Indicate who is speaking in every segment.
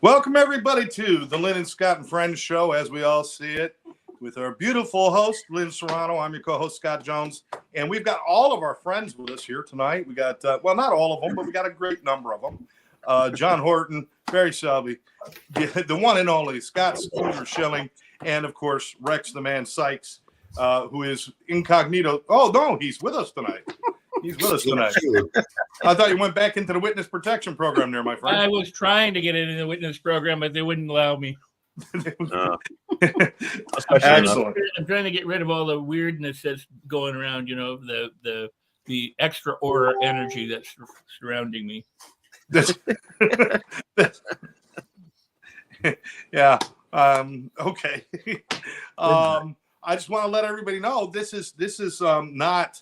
Speaker 1: Welcome, everybody, to the Lynn and Scott and Friends show, as we all see it, with our beautiful host, Lynn Serrano. I'm your co-host, Scott Jones, and we've got all of our friends with us here tonight. We got, well, not all of them, but we got a great number of them. John Horton, Barry Selby, the one and only Scott Schilling, and, of course, Rex the Man Sikes, who is incognito. Oh, no, he's with us tonight. He's with us tonight. I thought you went back into the witness protection program there, my friend.
Speaker 2: I was trying to get into the witness program, but they wouldn't allow me.
Speaker 1: Excellent.
Speaker 2: I'm trying to get rid of all the weirdness that's going around, you know, the extra aura energy that's surrounding me.
Speaker 1: Yeah. Okay. I just want to let everybody know this is not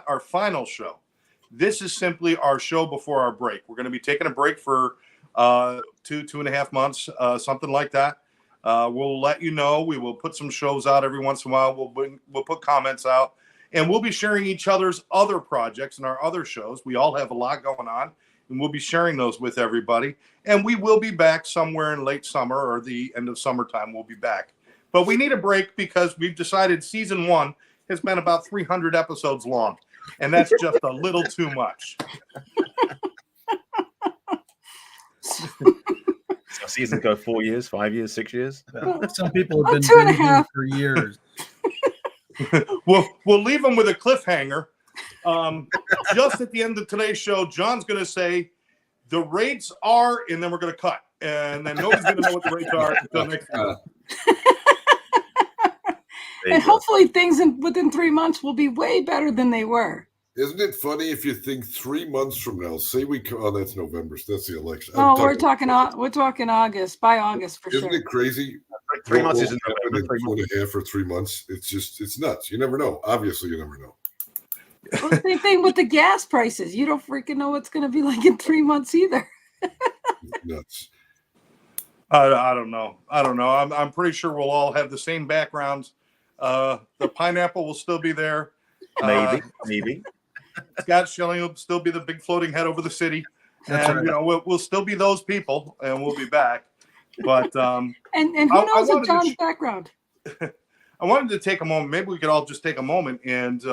Speaker 1: our final show. This is simply our show before our break. We're going to be taking a break for 2.5 months, something like that. We'll let you know. We will put some shows out every once in a while. We'll put comments out, and we'll be sharing each other's other projects and our other shows. We all have a lot going on, and we'll be sharing those with everybody. And we will be back somewhere in late summer or the end of summertime. We'll be back. But we need a break because we've decided season 1 has been about 300 episodes long, and that's just a little too much.
Speaker 3: So seasons go 4 years, 5 years, 6 years.
Speaker 4: Some people have been doing it for years.
Speaker 1: We'll leave them with a cliffhanger. Just at the end of today's show, John's going to say the rates are, and then we're going to cut, and then nobody's going to know what the rates are until next time.
Speaker 5: And hopefully things within 3 months will be way better than they were.
Speaker 6: Isn't it funny if you think 3 months from now, say that's November, so that's the election.
Speaker 5: We're talking August, by August for sure.
Speaker 6: Isn't it crazy?
Speaker 3: 3 months isn't
Speaker 6: in 2.5 or 3 months. It's nuts. You never know. Obviously, you never know.
Speaker 5: Well, same thing with the gas prices. You don't freaking know what's going to be like in 3 months either.
Speaker 6: It's nuts.
Speaker 1: I don't know. I'm pretty sure we'll all have the same backgrounds. The pineapple will still be there.
Speaker 3: Maybe.
Speaker 1: Scott Schilling will still be the big floating head over the city.
Speaker 4: That's
Speaker 1: and
Speaker 4: right.
Speaker 1: You know, we'll still be those people, and we'll be back. But
Speaker 5: and who knows of John's background?
Speaker 1: I wanted to take a moment. Maybe we could all just take a moment, and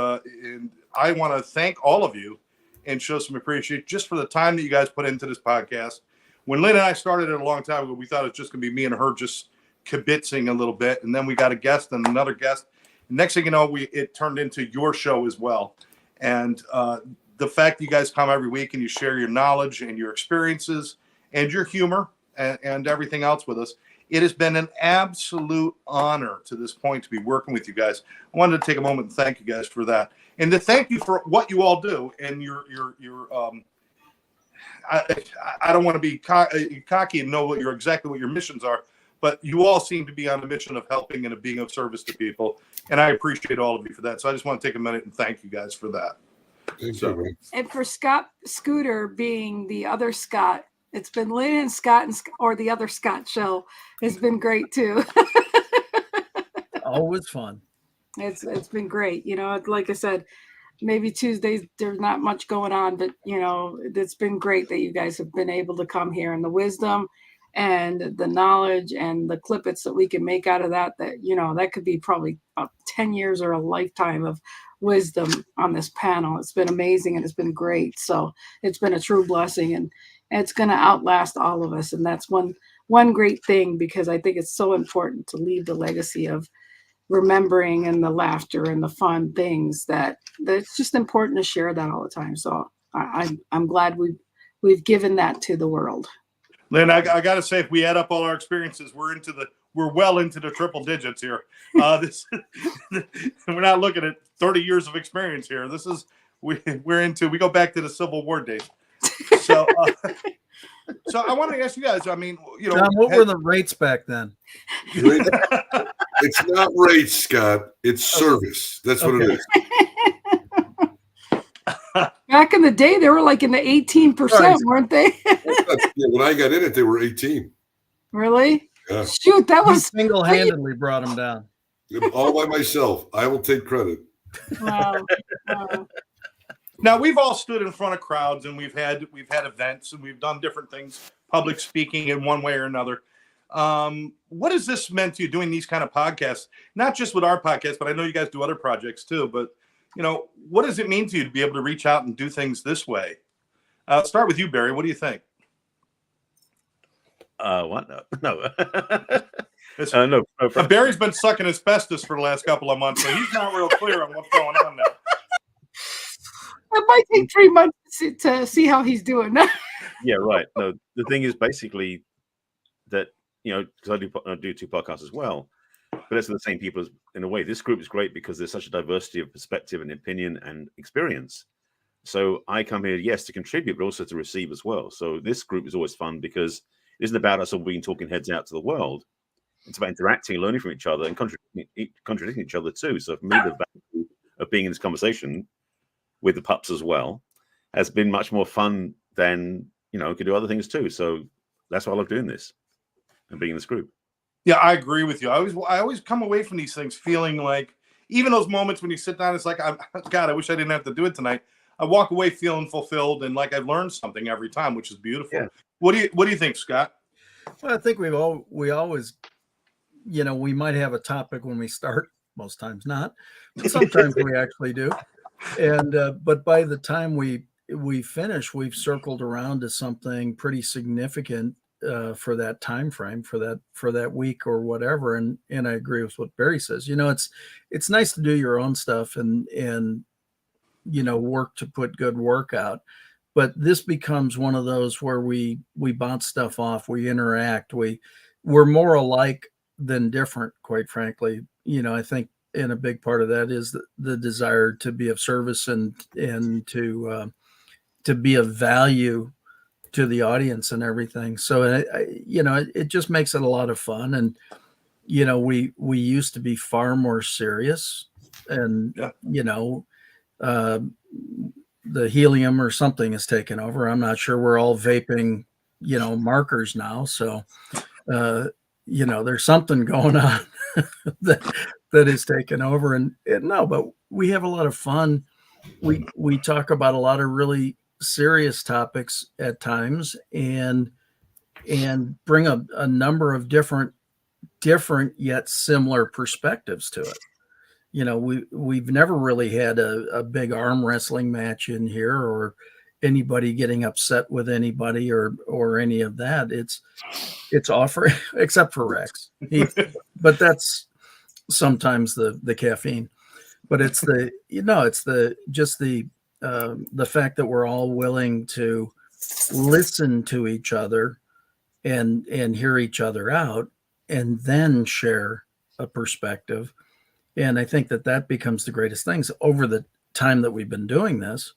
Speaker 1: I want to thank all of you and show some appreciation just for the time that you guys put into this podcast. When Lynn and I started it a long time ago, we thought it was just going to be me and her just kibitzing a little bit, and then we got a guest and another guest. Next thing you know, it turned into your show as well. And the fact that you guys come every week and you share your knowledge and your experiences and your humor and everything else with us, it has been an absolute honor to this point to be working with you guys. I wanted to take a moment and thank you guys for that, and to thank you for what you all do and your I don't want to be cocky and know exactly what your missions are, but you all seem to be on a mission of helping and of being of service to people. And I appreciate all of you for that. So I just want to take a minute and thank you guys for that.
Speaker 6: Thank you.
Speaker 5: And for Scott Scooter being the other Scott, it's been Lynn and Scott or the other Scott show has been great too.
Speaker 4: Always fun.
Speaker 5: It's been great. You know, like I said, maybe Tuesdays there's not much going on, but you know, it's been great that you guys have been able to come here, and the wisdom and the knowledge and the clippets that we can make out of that, you know, that could be probably about 10 years or a lifetime of wisdom on this panel. It's been amazing and it's been great. So it's been a true blessing, and it's going to outlast all of us. And that's one great thing, because I think it's so important to leave the legacy of remembering and the laughter and the fun things that it's just important to share that all the time. So I'm glad we've given that to the world.
Speaker 1: Lynn, I got to say, if we add up all our experiences, we're well into the triple digits here. We're not looking at 30 years of experience here. We go back to the Civil War days. So I want to ask you guys. I mean, you know,
Speaker 4: John, what were the rates back then?
Speaker 6: It's not rates, Scott. It's service. That's what it is.
Speaker 5: Back in the day, they were like in the 18%, weren't they?
Speaker 6: When I got in it, they were 18.
Speaker 5: Really?
Speaker 6: Yeah.
Speaker 5: Shoot, that was
Speaker 4: single-handedly brought them down.
Speaker 6: All by myself. I will take credit.
Speaker 5: Wow.
Speaker 1: Now, we've all stood in front of crowds, and we've had events, and we've done different things public speaking in one way or another. What has this meant to you doing these kind of podcasts? Not just with our podcast, but I know you guys do other projects too. But what does it mean to you to be able to reach out and do things this way? Start with you, Barry. What do you think?
Speaker 3: What? No.
Speaker 1: No.
Speaker 3: No.
Speaker 1: Barry's been sucking asbestos for the last couple of months, so he's not real clear on what's going on there.
Speaker 5: It might take 3 months to see how he's doing.
Speaker 3: Yeah, right. No, the thing is basically that, because I do 2 podcasts as well, but it's the same people in a way. This group is great because there's such a diversity of perspective and opinion and experience. So I come here, yes, to contribute, but also to receive as well. So this group is always fun because it isn't about us all being talking heads out to the world. It's about interacting, learning from each other, and contradicting each other too. So for me, the value of being in this conversation with the pups as well has been much more fun than, could do other things too. So that's why I love doing this and being in this group.
Speaker 1: Yeah, I agree with you. I always come away from these things feeling like, even those moments when you sit down, it's like, God, I wish I didn't have to do it tonight. I walk away feeling fulfilled and like I've learned something every time, which is beautiful. Yeah. What do you think, Scott?
Speaker 4: Well, I think we always, we might have a topic when we start. Most times not, but sometimes we actually do. And but by the time we finish, we've circled around to something pretty significant for that time frame, for that week or whatever. And I agree with what Barry says. It's nice to do your own stuff and work to put good work out. But this becomes one of those where we bounce stuff off, we interact, we're more alike than different, quite frankly. I think, and a big part of that is the desire to be of service and to be of value to the audience and everything. So it just makes it a lot of fun. And we used to be far more serious, and the helium or something is taken over. I'm not sure. We're all vaping, markers now. So, there's something going on that is taken over. And no, but we have a lot of fun. We talk about a lot of really serious topics at times and bring a number of different yet similar perspectives to it. We've never really had a big arm wrestling match in here or anybody getting upset with anybody or any of that. It's offering, except for Rex. But that's sometimes the caffeine. But it's the fact that we're all willing to listen to each other and hear each other out and then share a perspective. And I think that becomes the greatest things over the time that we've been doing this,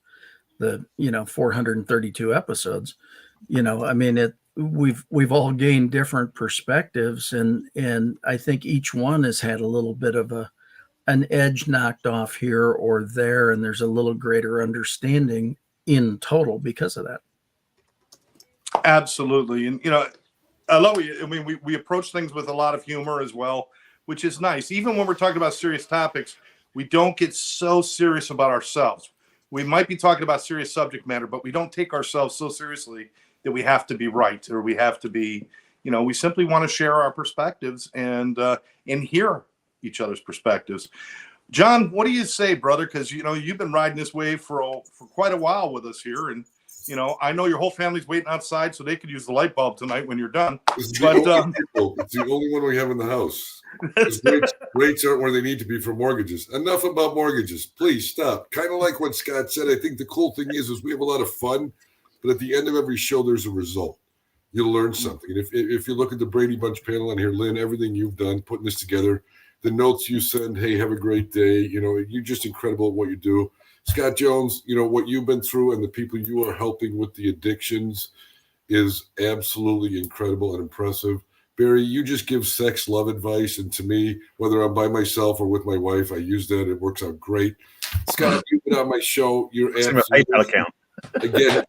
Speaker 4: 432 episodes, we've all gained different perspectives. And I think each one has had a little bit of an edge knocked off here or there. And there's a little greater understanding in total because of that.
Speaker 1: Absolutely. And, I love it. I mean, we approach things with a lot of humor as well, which is nice. Even when we're talking about serious topics, we don't get so serious about ourselves. We might be talking about serious subject matter, but we don't take ourselves so seriously that we have to be right or we have to be, we simply want to share our perspectives and hear each other's perspectives. John, what do you say, brother? Because, you've been riding this wave for quite a while with us here. And, I know your whole family's waiting outside so they could use the light bulb tonight when you're done.
Speaker 6: It's the only one we have in the house. Rates aren't where they need to be for mortgages. Enough about mortgages. Please stop. Kind of like what Scott said. I think the cool thing is we have a lot of fun, but at the end of every show, there's a result. You'll learn something. And if you look at the Brady Bunch panel on here, Lynn, everything you've done, putting this together, the notes you send, hey, have a great day. You're just incredible at what you do. Scott Jones, what you've been through and the people you are helping with the addictions is absolutely incredible and impressive. Barry, you just give sex, love advice. And to me, whether I'm by myself or with my wife, I use that. It works out great. Scott, you've been on my show. You're absolutely,
Speaker 3: account.
Speaker 6: Again,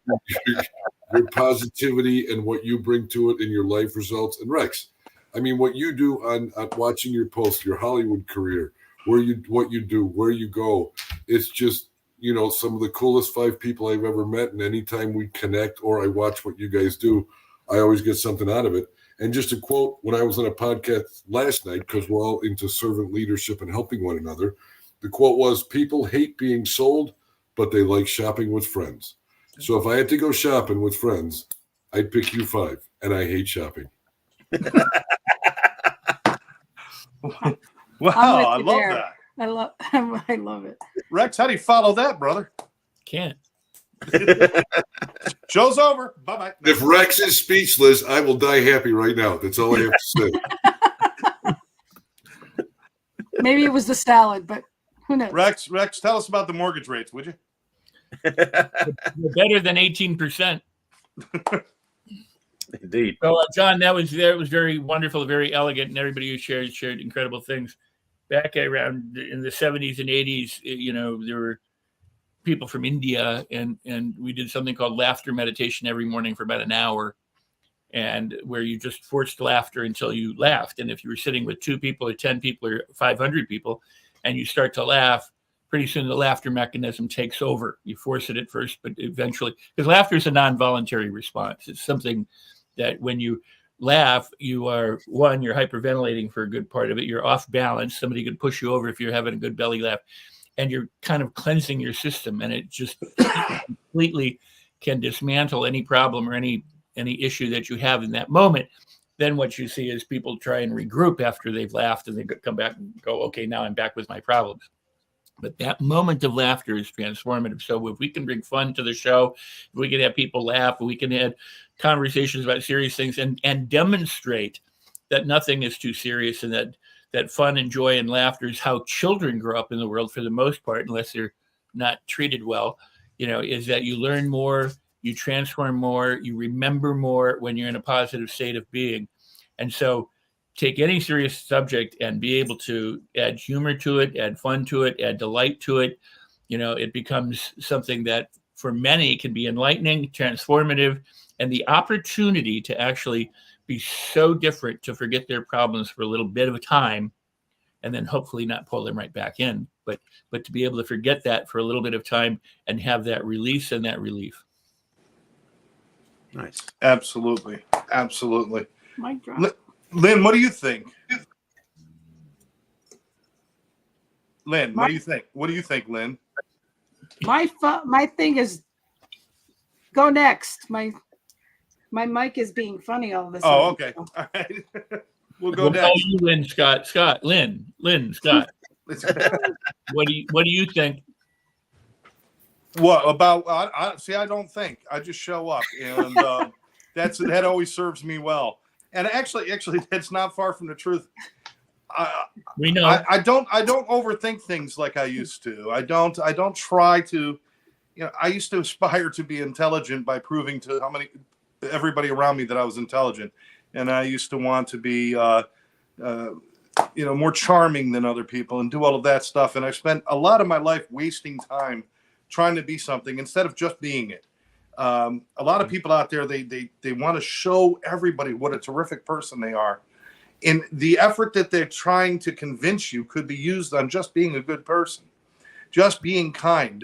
Speaker 6: your positivity and what you bring to it in your life results. And Rex, I mean, what you do on watching your posts, your Hollywood career, what you do, where you go, it's just, some of the coolest 5 people I've ever met. And anytime we connect or I watch what you guys do, I always get something out of it. And just to quote, when I was on a podcast last night, because we're all into servant leadership and helping one another, the quote was, people hate being sold, but they like shopping with friends. So if I had to go shopping with friends, I'd pick you 5, and I hate shopping.
Speaker 1: Wow, I love that.
Speaker 5: I love it.
Speaker 1: Rex, how do you follow that, brother?
Speaker 2: Can't.
Speaker 1: Show's over. Bye-bye.
Speaker 6: If Rex is speechless, I will die happy right now. That's all I have to say.
Speaker 5: Maybe it was the salad, but who knows?
Speaker 1: Rex, tell us about the mortgage rates, would you?
Speaker 2: We're better than 18%.
Speaker 3: Indeed.
Speaker 2: So, John, that was very wonderful, very elegant, and everybody who shared incredible things. Back around in the 70s and 80s, there were people from India, and we did something called laughter meditation every morning for about an hour, and where you just forced laughter until you laughed. And if you were sitting with 2 people or 10 people or 500 people, and you start to laugh, pretty soon the laughter mechanism takes over. You force it at first, but eventually, because laughter is a non-voluntary response. It's something that when you laugh, you're hyperventilating for a good part of it. You're off balance. Somebody could push you over if you're having a good belly laugh, and you're kind of cleansing your system, and it just completely can dismantle any problem or any issue that you have in that moment. Then what you see is people try and regroup after they've laughed, and they come back and go, okay, now I'm back with my problems. But that moment of laughter is transformative. So if we can bring fun to the show, if we can have people laugh, if we can have conversations about serious things and demonstrate that nothing is too serious, and that fun and joy and laughter is how children grow up in the world for the most part, unless they're not treated well, is that you learn more, you transform more, you remember more when you're in a positive state of being. And so take any serious subject and be able to add humor to it, add fun to it, add delight to it. It becomes something that for many can be enlightening, transformative, and the opportunity to actually be so different, to forget their problems for a little bit of a time, and then hopefully not pull them right back in, but to be able to forget that for a little bit of time and have that release and that relief.
Speaker 3: Nice.
Speaker 1: Absolutely.
Speaker 5: Mic drop.
Speaker 1: Lynn, what do you think? Lynn, what do you think? What do you think, Lynn?
Speaker 5: My thing is go next. My mic is being funny all of a sudden.
Speaker 1: Oh, okay. All right. We'll go
Speaker 2: We'll call
Speaker 1: next.
Speaker 2: you Lynn, Scott. Lynn, Scott. What do you think?
Speaker 1: What about? I don't think. I just show up, and that always serves me well. And actually, that's not far from the truth.
Speaker 2: We know.
Speaker 1: I don't overthink things like I used to. I don't try to. I used to aspire to be intelligent by proving to everybody around me that I was intelligent, and I used to want to be more charming than other people and do all of that stuff. And I spent a lot of my life wasting time trying to be something instead of just being it. A lot of people out there, they want to show everybody what a terrific person they are. And the effort that they're trying to convince you could be used on just being a good person, just being kind.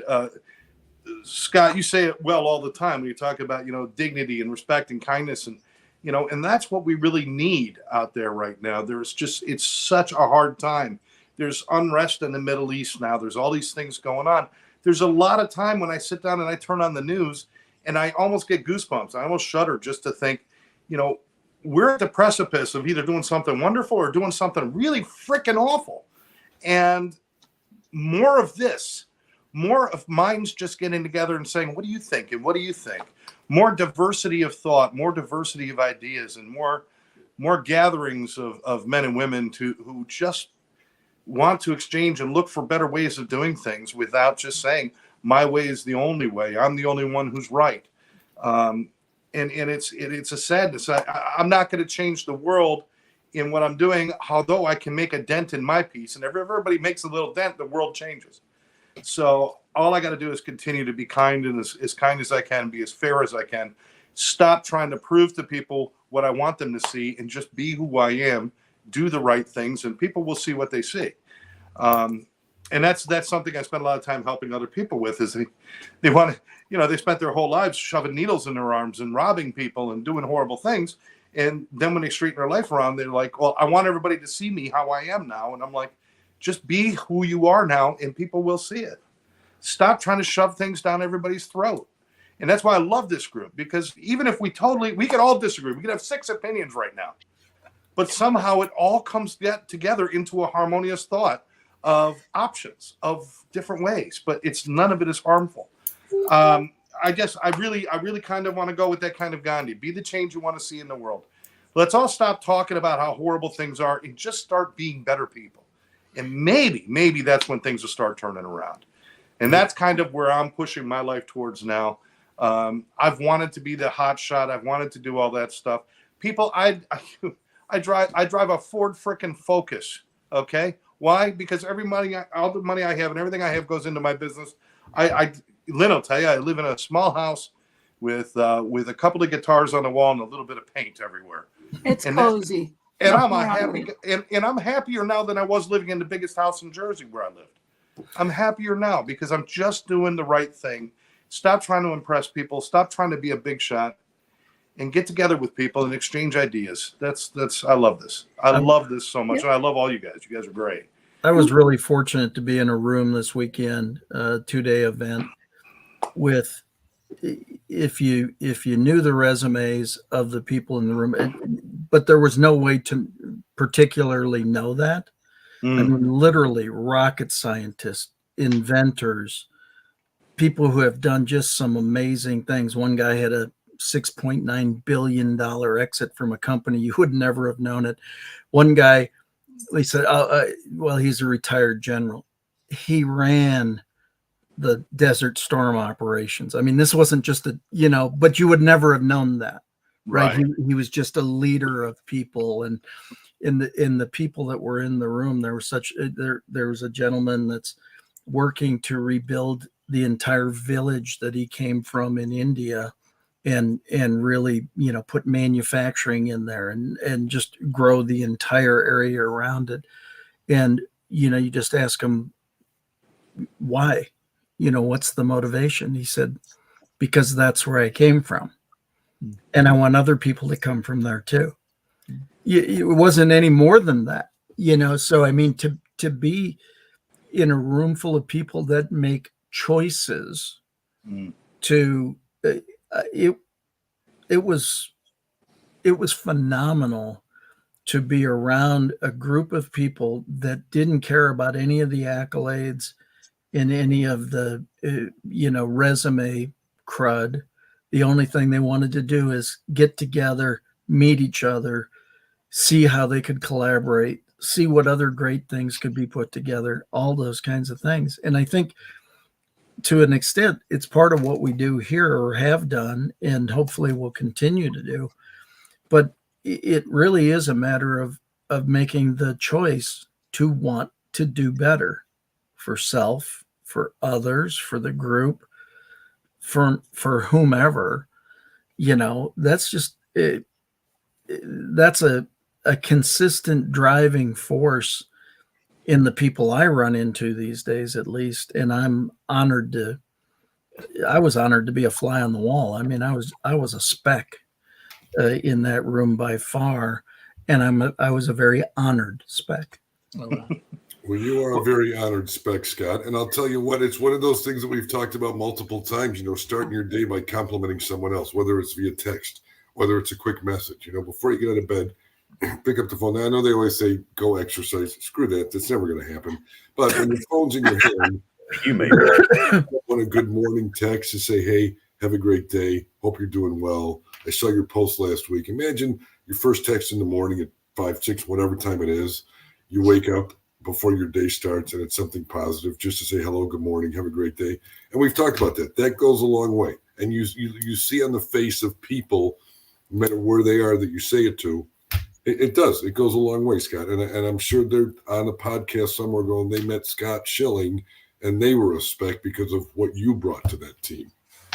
Speaker 1: Scott, you say it well all the time when you talk about, dignity and respect and kindness. And, and that's what we really need out there right now. It's such a hard time. There's unrest in the Middle East now. There's all these things going on. There's a lot of time when I sit down and I turn on the news and I almost get goosebumps. I almost shudder just to think, we're at the precipice of either doing something wonderful or doing something really freaking awful. And more of this, more of minds just getting together and saying, what do you think? And what do you think? More diversity of thought, more diversity of ideas, and more gatherings of men and women who just want to exchange and look for better ways of doing things without just saying, my way is the only way. I'm the only one who's right. And it's a sadness. I'm not going to change the world in what I'm doing, although I can make a dent in my piece. And if everybody makes a little dent, the world changes. So all I got to do is continue to be kind and as kind as I can, be as fair as I can. Stop trying to prove to people what I want them to see and just be who I am, do the right things, and people will see what they see. And that's something I spend a lot of time helping other people with. Is they want to, they spent their whole lives shoving needles in their arms and robbing people and doing horrible things. And then when they straighten their life around, they're like, well, I want everybody to see me how I am now. And I'm like, just be who you are now, and people will see it. Stop trying to shove things down everybody's throat. And that's why I love this group, because even if we could all disagree. We could have 6 opinions right now, but somehow it all comes together into a harmonious thought of options, of different ways, but none of it is harmful. I guess I really kind of want to go with that kind of Gandhi. Be the change you want to see in the world. Let's all stop talking about how horrible things are and just start being better people. And maybe that's when things will start turning around. And that's kind of where I'm pushing my life towards now. I've wanted to be the hot shot. I've wanted to do all that stuff. People, I drive a Ford frickin' Focus. Okay. Why? Because all the money I have and everything I have goes into my business. Lynn will tell you, I live in a small house with a couple of guitars on the wall and a little bit of paint everywhere.
Speaker 5: It's cozy.
Speaker 1: And I'm happy, and I'm happier now than I was living in the biggest house in Jersey where I lived. I'm happier now because I'm just doing the right thing. Stop trying to impress people. Stop trying to be a big shot, and get together with people and exchange ideas. I love this. I love this so much. And I love all you guys. You guys are great.
Speaker 4: I was really fortunate to be in a room this weekend, a 2-day event with, if you knew the resumes of the people in the room, but there was no way to particularly know that. I mean, literally rocket scientists, inventors, people who have done just some amazing things. One guy had a $6.9 billion exit from a company. You would never have known it. One guy, he said, well, he's a retired general. He ran the Desert Storm operations. I mean, this wasn't just but you would never have known that, right? He was just a leader of people. And in the people that were in the room, there was a gentleman that's working to rebuild the entire village that he came from in India, and really, put manufacturing in there and just grow the entire area around it. And, you just ask him, why? What's the motivation? He said, because that's where I came from. And I want other people to come from there too. It wasn't any more than that, So, I mean, to be in a room full of people that make choices to, it was phenomenal to be around a group of people that didn't care about any of the accolades in any of the, resume crud. The only thing they wanted to do is get together, meet each other, see how they could collaborate, see what other great things could be put together, all those kinds of things. And I think to an extent, it's part of what we do here or have done, and hopefully will continue to do. But it really is a matter of making the choice to want to do better for self, for others, for the group, for whomever. That's just it. That's a consistent driving force in the people I run into these days, at least. And I was honored to be a fly on the wall. I mean, I was a speck in that room by far, and I was a very honored speck.
Speaker 6: Well, you are a very honored speck, Scott. And I'll tell you what, it's one of those things that we've talked about multiple times, starting your day by complimenting someone else, whether it's via text, whether it's a quick message, before you get out of bed, pick up the phone. Now, I know they always say, go exercise. Screw that. That's never going to happen. But when the phone's in your hand,
Speaker 3: You may
Speaker 6: want a good morning text to say, hey, have a great day. Hope you're doing well. I saw your post last week. Imagine your first text in the morning at 5, 6, whatever time it is. You wake up before your day starts, and it's something positive just to say hello, good morning, have a great day. And we've talked about that. That goes a long way. And you see on the face of people, no matter where they are that you say it to, it does. It goes a long way, Scott. And I'm sure they're on a podcast somewhere going, they met Scott Schilling, and they were a spec because of what you brought to that team.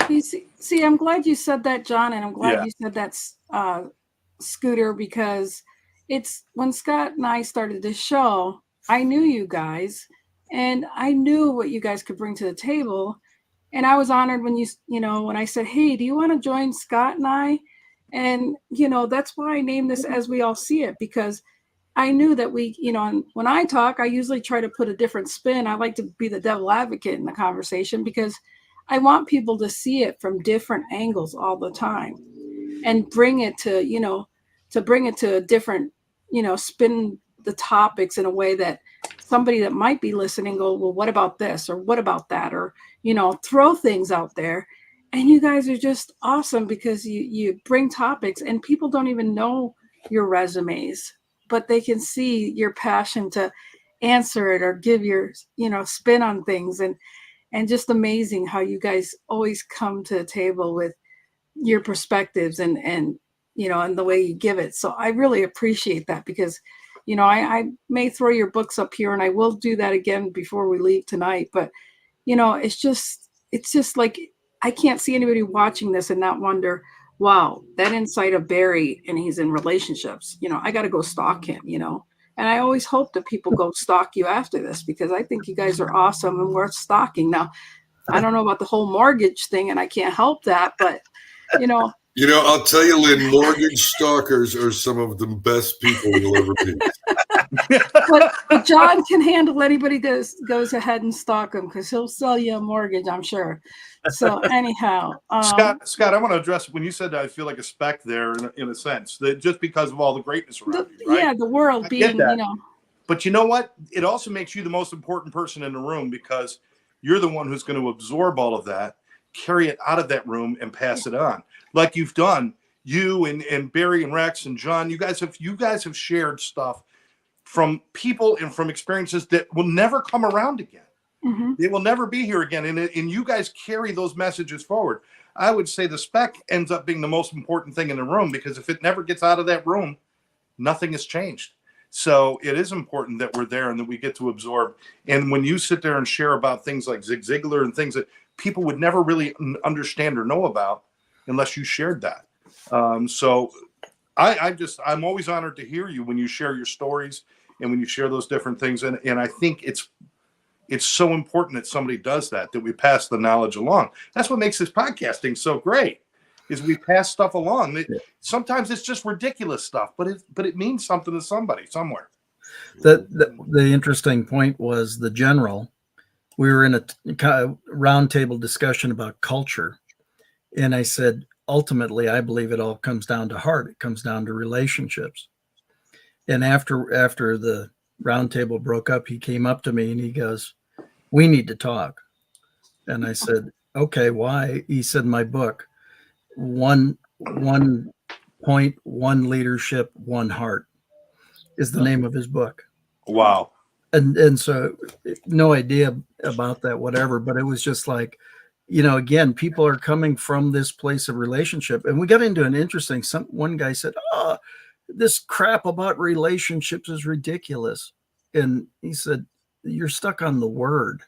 Speaker 5: You see, I'm glad you said that, John, and I'm glad you said that's Scooter, because it's when Scott and I started this show, I knew you guys, And I knew what you guys could bring to the table. And I was honored when when I said, hey, do you want to join Scott and I? And, that's why I named this As We All See It, because I knew that and when I talk, I usually try to put a different spin. I like to be the devil advocate in the conversation because I want people to see it from different angles all the time and bring it to a different, spin the topics in a way that somebody that might be listening go, well, what about this? Or what about that? Or, throw things out there. And you guys are just awesome because you bring topics and people don't even know your resumes, but they can see your passion to answer it or give your, spin on things. And just amazing how you guys always come to the table with your perspectives and the way you give it. So I really appreciate that because, I may throw your books up here and I will do that again before we leave tonight. But, it's just like, I can't see anybody watching this and not wonder, wow, that insight of Barry and he's in relationships, I got to go stalk him, and I always hope that people go stalk you after this because I think you guys are awesome and worth stalking. Now, I don't know about the whole mortgage thing and I can't help that, but,
Speaker 6: I'll tell you, Lynn, mortgage stalkers are some of the best people you'll ever meet.
Speaker 5: but John can handle anybody that goes ahead and stalk him because he'll sell you a mortgage, I'm sure. So anyhow,
Speaker 1: Scott, I want to address when you said that I feel like a speck there in a sense that just because of all the greatness around you, right?
Speaker 5: Yeah, the world being,
Speaker 1: But you know what? It also makes you the most important person in the room because you're the one who's going to absorb all of that, carry it out of that room, and pass it on, like you've done. You and Barry and Rex and John, you guys have shared stuff from people and from experiences that will never come around again.
Speaker 5: Mm-hmm.
Speaker 1: They will never be here again. And you guys carry those messages forward. I would say the spec ends up being the most important thing in the room because if it never gets out of that room, nothing has changed. So it is important that we're there and that we get to absorb. And when you sit there and share about things like Zig Ziglar and things that people would never really understand or know about unless you shared that. So I'm always honored to hear you when you share your stories and when you share those different things. And I think it's so important that somebody does that we pass the knowledge along. That's what makes this podcasting so great is we pass stuff along. Sometimes it's just ridiculous stuff, but it means something to somebody somewhere.
Speaker 4: The interesting point was the general. We were in a roundtable discussion about culture. And I said, ultimately, I believe it all comes down to heart. It comes down to relationships. And after the roundtable broke up, he came up to me and he goes, we need to talk. And I said, okay, why? He said, my book, one point, one leadership, one heart is the name of his book.
Speaker 1: Wow.
Speaker 4: And so no idea about that, whatever, but it was just like, again, people are coming from this place of relationship. And we got into an interesting, one guy said, this crap about relationships is ridiculous. And he said, you're stuck on the word.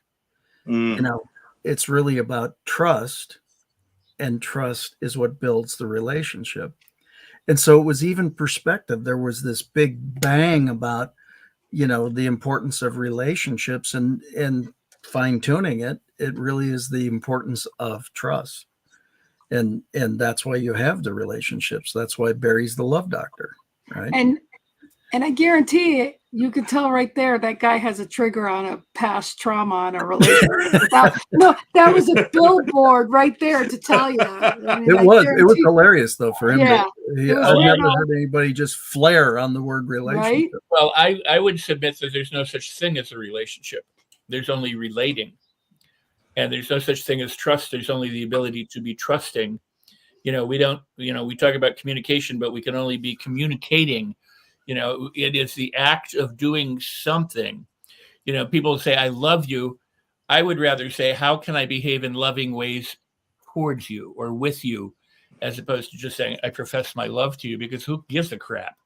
Speaker 4: It's really about trust, and trust is what builds the relationship. And so it was even perspective. There was this big bang about, the importance of relationships and fine tuning it. It really is the importance of trust. And that's why you have the relationships. That's why Barry's the love doctor. Right.
Speaker 5: And I guarantee you could tell right there that guy has a trigger on a past trauma on a relationship. That was a billboard right there to tell you.
Speaker 4: It was hilarious though for him.
Speaker 5: Yeah,
Speaker 4: I've never heard anybody just flare on the word relationship.
Speaker 5: Right?
Speaker 2: Well, I would submit that there's no such thing as a relationship. There's only relating. And there's no such thing as trust. There's only the ability to be trusting. We talk about communication, but we can only be communicating. It is the act of doing something. People say, I love you. I would rather say, how can I behave in loving ways towards you or with you, as opposed to just saying, I profess my love to you, because who gives a crap?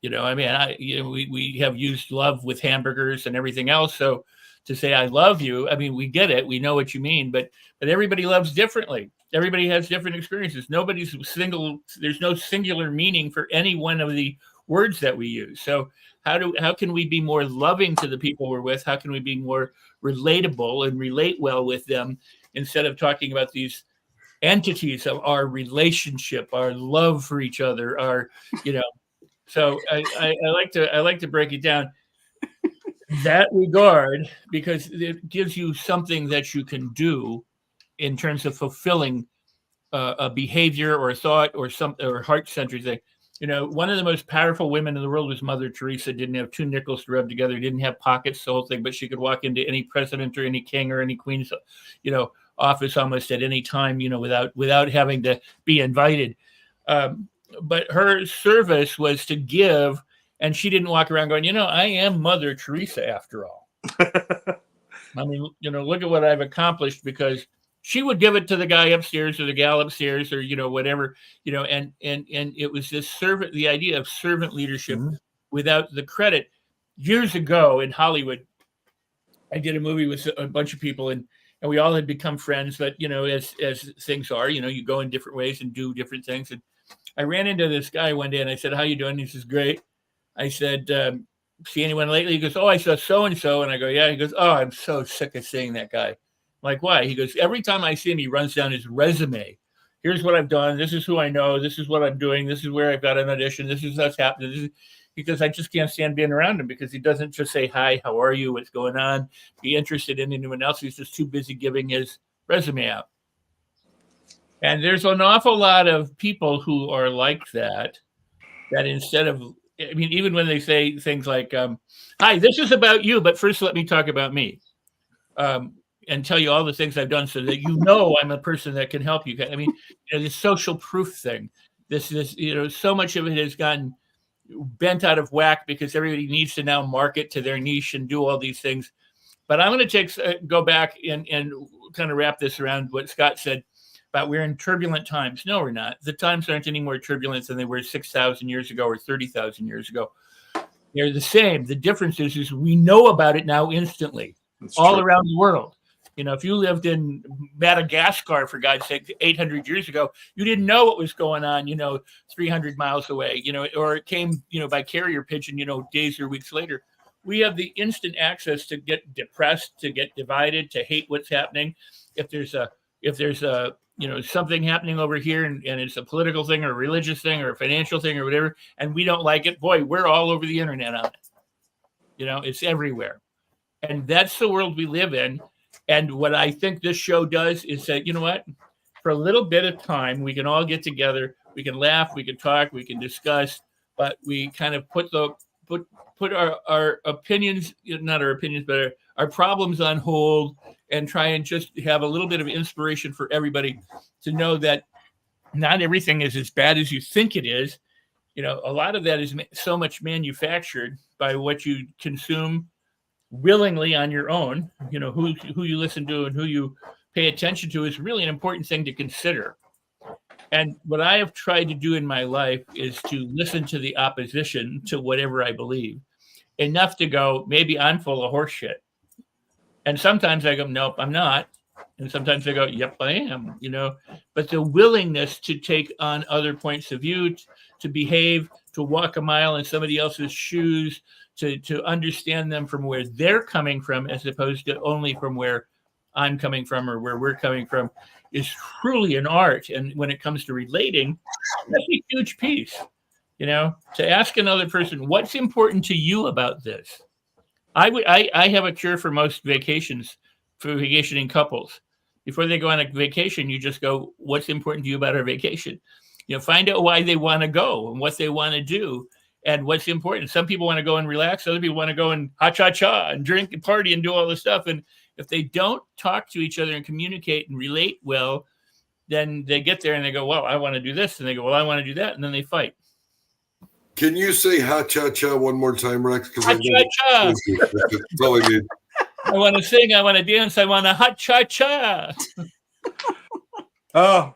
Speaker 2: We have used love with hamburgers and everything else. So to say, I love you, we get it. We know what you mean, but everybody loves differently. Everybody has different experiences. There's no singular meaning for any one of the words that we use. So how can we be more loving to the people we're with? How can we be more relatable and relate well with them instead of talking about these entities of our relationship, our love for each other, our, so I like to break it down that regard, because it gives you something that you can do in terms of fulfilling a behavior or a thought or heart-centered thing. One of the most powerful women in the world was Mother Teresa. Didn't have 2 nickels to rub together, didn't have pockets, the whole thing, but she could walk into any president or any king or any queen's, office almost at any time, without having to be invited. But her service was to give, and she didn't walk around going, I am Mother Teresa after all. I mean, look at what I've accomplished, because she would give it to the guy upstairs or the gal upstairs or, whatever, and it was this the idea of servant leadership without the credit. Years ago in Hollywood, I did a movie with a bunch of people, and we all had become friends, but, as things are, you go in different ways and do different things. And I ran into this guy one day and I said, "How you doing?" He says, "Great." I said, "See anyone lately?" He goes, "Oh, I saw so-and-so." And I go, "Yeah." He goes, "Oh, I'm so sick of seeing that guy." I'm like, "Why?" He goes, "Every time I see him, he runs down his resume. Here's what I've done. This is who I know. This is what I'm doing. This is where I've got an audition. This is what's happening." Because I just can't stand being around him, because he doesn't just say, "Hi, how are you? What's going on?" Be interested in anyone else. He's just too busy giving his resume out. And there's an awful lot of people who are like that instead of, even when they say things like, "Hi, this is about you, but first let me talk about me," and tell you all the things I've done so that I'm a person that can help you. This social proof thing, this so much of it has gotten bent out of whack because everybody needs to now market to their niche and do all these things. But I'm going to go back and kind of wrap this around what Scott said about we're in turbulent times. No, we're not. The times aren't any more turbulent than they were 6,000 years ago or 30,000 years ago. They're the same. The difference is we know about it now instantly. That's all true. Around the world. If you lived in Madagascar, for God's sake, 800 years ago, you didn't know what was going on, 300 miles away, or it came, by carrier pigeon, days or weeks later. We have the instant access to get depressed, to get divided, to hate what's happening. If there's something happening over here and it's a political thing or a religious thing or a financial thing or whatever, and we don't like it, boy, we're all over the internet on it. It's everywhere. And that's the world we live in. And what I think this show does is say, for a little bit of time, we can all get together, we can laugh, we can talk, we can discuss, but we kind of put our opinions, not our opinions, but our problems on hold, and try and just have a little bit of inspiration for everybody to know that not everything is as bad as you think it is. A lot of that is so much manufactured by what you consume willingly on your own. Who you listen to and who you pay attention to is really an important thing to consider. And what I have tried to do in my life is to listen to the opposition to whatever I believe, enough to go, maybe I'm full of horse shit. And sometimes I go, nope, I'm not. And sometimes I go, yep, I am, but the willingness to take on other points of view, to behave, to walk a mile in somebody else's shoes, to understand them from where they're coming from, as opposed to only from where I'm coming from or where we're coming from, is truly an art. And when it comes to relating, that's a huge piece, to ask another person, what's important to you about this? I have a cure for most vacations, for vacationing couples. Before they go on a vacation, you just go, what's important to you about our vacation? Find out why they want to go and what they want to do and what's important. Some people want to go and relax. Other people want to go and ha-cha-cha and drink and party and do all this stuff. And if they don't talk to each other and communicate and relate well, then they get there and they go, well, I want to do this. And they go, well, I want to do that. And then they fight.
Speaker 6: Can you say ha-cha-cha one more time, Rex?
Speaker 2: Ha-cha-cha.
Speaker 6: That's all I need.
Speaker 2: I want to sing. I want to dance. I want to ha-cha-cha.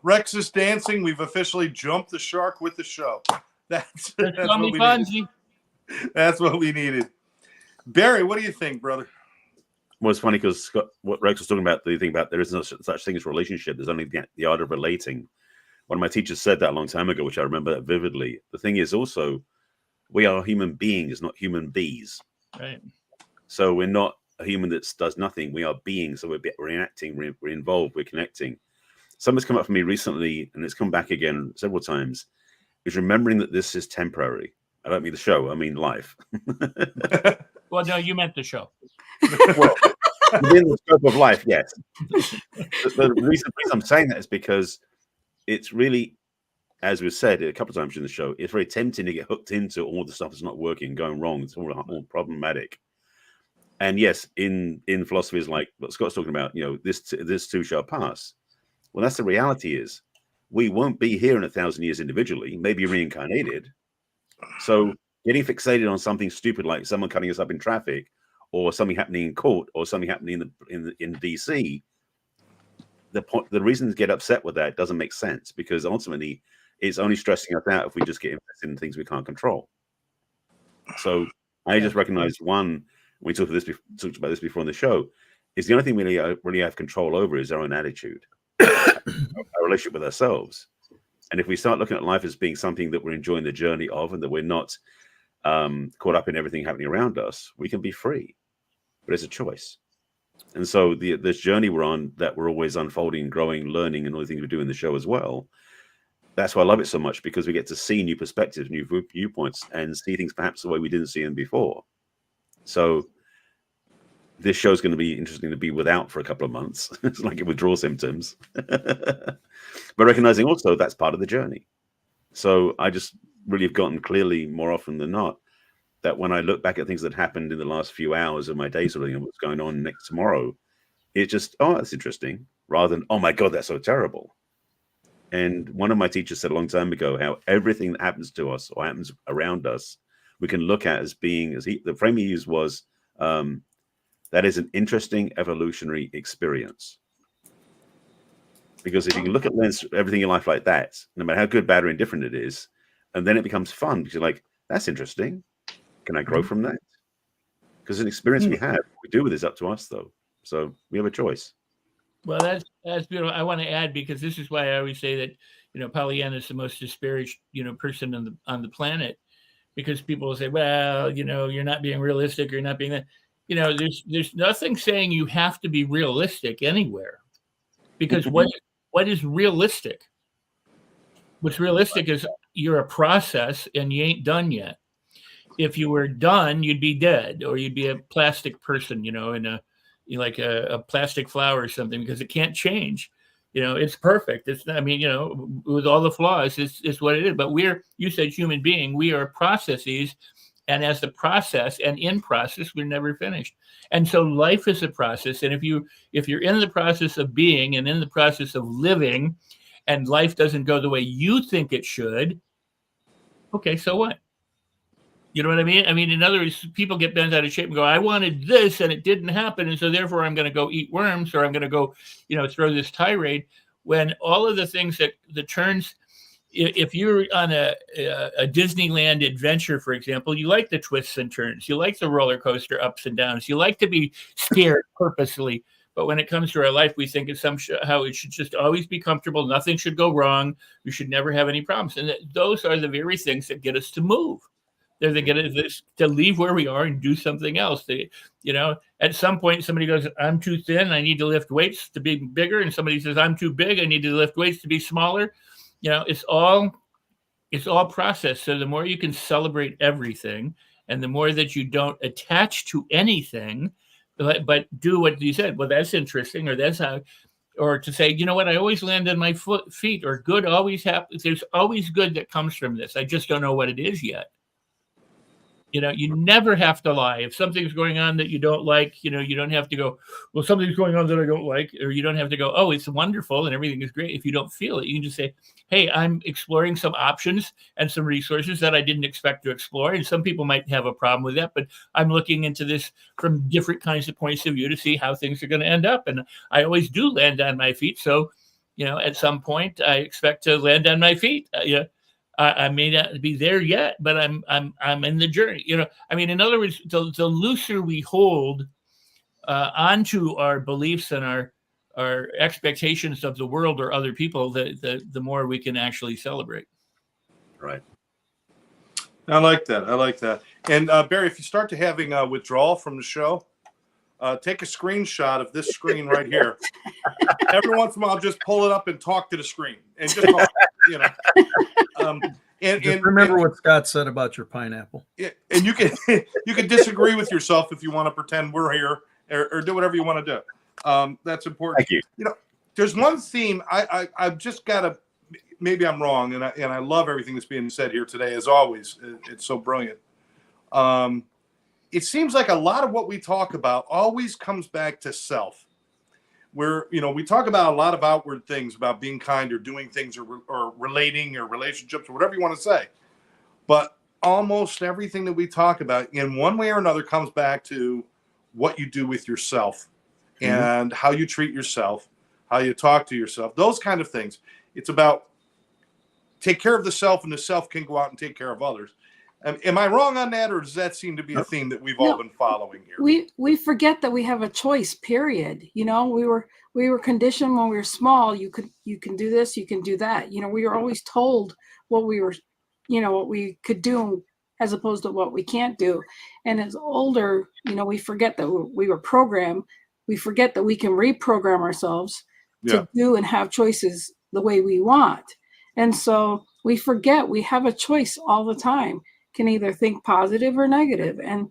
Speaker 1: Rex is dancing. We've officially jumped the shark with the show. That's what we needed. That's what we needed. Barry, what do you think, brother?
Speaker 3: Well, it's funny because what Rex was talking about, the thing about there is no such thing as relationship. There's only the art of relating. One of my teachers said that a long time ago, which I remember vividly. The thing is also, We are human beings, not human bees.
Speaker 2: Right.
Speaker 3: So we're not a human that does nothing. We are beings. So we're reacting, we're involved, we're connecting. Something's come up for me recently, and it's come back again several times, is remembering that this is temporary. I don't mean the show, I mean life.
Speaker 2: Well, no, you meant the show.
Speaker 3: Well, within the scope of life, yes. The reason I'm saying that is because it's really, as we've said a couple of times in the show, it's very tempting to get hooked into all the stuff that's not working, going wrong. It's all problematic. And yes, in philosophies like what Scott's talking about, this too shall pass. Well, that's the reality is we won't be here in 1,000 years individually, maybe reincarnated. So getting fixated on something stupid like someone cutting us up in traffic, or something happening in court, or something happening in DC, the reason to get upset with that doesn't make sense, because ultimately it's only stressing us out if we just get invested in things we can't control. So I just recognize, one, we talked about this before on the show, is the only thing we really have control over is our own attitude, our relationship with ourselves. And if we start looking at life as being something that we're enjoying the journey of, and that we're not caught up in everything happening around us, we can be free. But it's a choice. And so this journey we're on, that we're always unfolding, growing, learning, and all the things we do in the show as well, that's why I love it so much, because we get to see new perspectives, new viewpoints, and see things perhaps the way we didn't see them before. So this show is going to be interesting to be without for a couple of months. It's like withdrawal symptoms. But recognizing also that's part of the journey. So I just really have gotten clearly, more often than not, that when I look back at things that happened in the last few hours of my day, sort of thing, and what's going on next tomorrow, it's just, oh, that's interesting, rather than, oh my God, that's so terrible. And one of my teachers said a long time ago how everything that happens to us or happens around us, we can look at as being, the frame he used was, that is an interesting evolutionary experience. Because if you can look at everything in life like that, no matter how good, bad, or indifferent it is, and then it becomes fun, because you're like, that's interesting. Can I grow from that? Because an experience we have, what we do with it is up to us, though. So we have a choice.
Speaker 2: Well, that's beautiful. I want to add, because this is why I always say that, Pollyanna is the most disparaged, person on the planet, because people will say, well, you're not being realistic, or you're not being that. There's nothing saying you have to be realistic anywhere, because what is realistic? What's realistic is you're a process and you ain't done yet. If you were done, you'd be dead, or you'd be a plastic person, in a plastic flower or something, because it can't change. It's perfect. It's not, with all the flaws, it's what it is. But you said human being, we are processes, and as the process and in process, we're never finished. And so life is a process. And if you're in the process of being and in the process of living, and life doesn't go the way you think it should, okay, so what? You know what I mean? In other words, people get bent out of shape and go, I wanted this and it didn't happen, and so therefore I'm going to go eat worms, or I'm going to go, throw this tirade, when all of the things that the turns, if you're on a Disneyland adventure, for example, you like the twists and turns, you like the roller coaster ups and downs, you like to be scared purposely. But when it comes to our life, we think it's somehow it should just always be comfortable. Nothing should go wrong. We should never have any problems. And those are the very things that get us to move. They're the get us to leave where we are and do something else. At some point, somebody goes, I'm too thin, I need to lift weights to be bigger. And somebody says, I'm too big, I need to lift weights to be smaller. It's all process. So the more you can celebrate everything, and the more that you don't attach to anything, but do what you said. Well, that's interesting, or that's how, or to say, I always land on my feet, or good always happens. There's always good that comes from this. I just don't know what it is yet. You never have to lie. If something's going on that you don't like, you don't have to go, well, something's going on that I don't like, or you don't have to go, oh, it's wonderful and everything is great. If you don't feel it, you can just say, hey, I'm exploring some options and some resources that I didn't expect to explore. And some people might have a problem with that, but I'm looking into this from different kinds of points of view to see how things are going to end up. And I always do land on my feet. So, at some point I expect to land on my feet. I may not be there yet, but I'm in the journey. In other words, the looser we hold onto our beliefs and our expectations of the world or other people, the more we can actually celebrate.
Speaker 3: Right.
Speaker 1: I like that. I like that. And Barry, if you start to having withdrawal from the show, take a screenshot of this screen right here. Every once in a while, just pull it up and talk to the screen, and just talk, you know.
Speaker 4: And remember what Scott said about your pineapple.
Speaker 1: And you can disagree with yourself if you want to pretend we're here, or do whatever you want to do. That's important.
Speaker 3: Thank you.
Speaker 1: You know, there's one theme I've just got to. Maybe I'm wrong, and I love everything that's being said here today. As always, it's so brilliant. It seems like a lot of what we talk about always comes back to self. Where, you know, we talk about a lot of outward things, about being kind or doing things or relating or relationships or whatever you want to say. But almost everything that we talk about in one way or another comes back to what you do with yourself and how you treat yourself, how you talk to yourself, those kind of things. It's about take care of the self, and the self can go out and take care of others. Am I wrong on that, or does that seem to be a theme that we've all been following here?
Speaker 5: We forget that we have a choice, period. You know, we were conditioned when we were small. You can do this, you can do that. You know, we were always told what we could do as opposed to what we can't do. And as older, you know, we forget that we were programmed. We forget that we can reprogram ourselves to do and have choices the way we want. And so we forget we have a choice all the time. Can either think positive or negative. And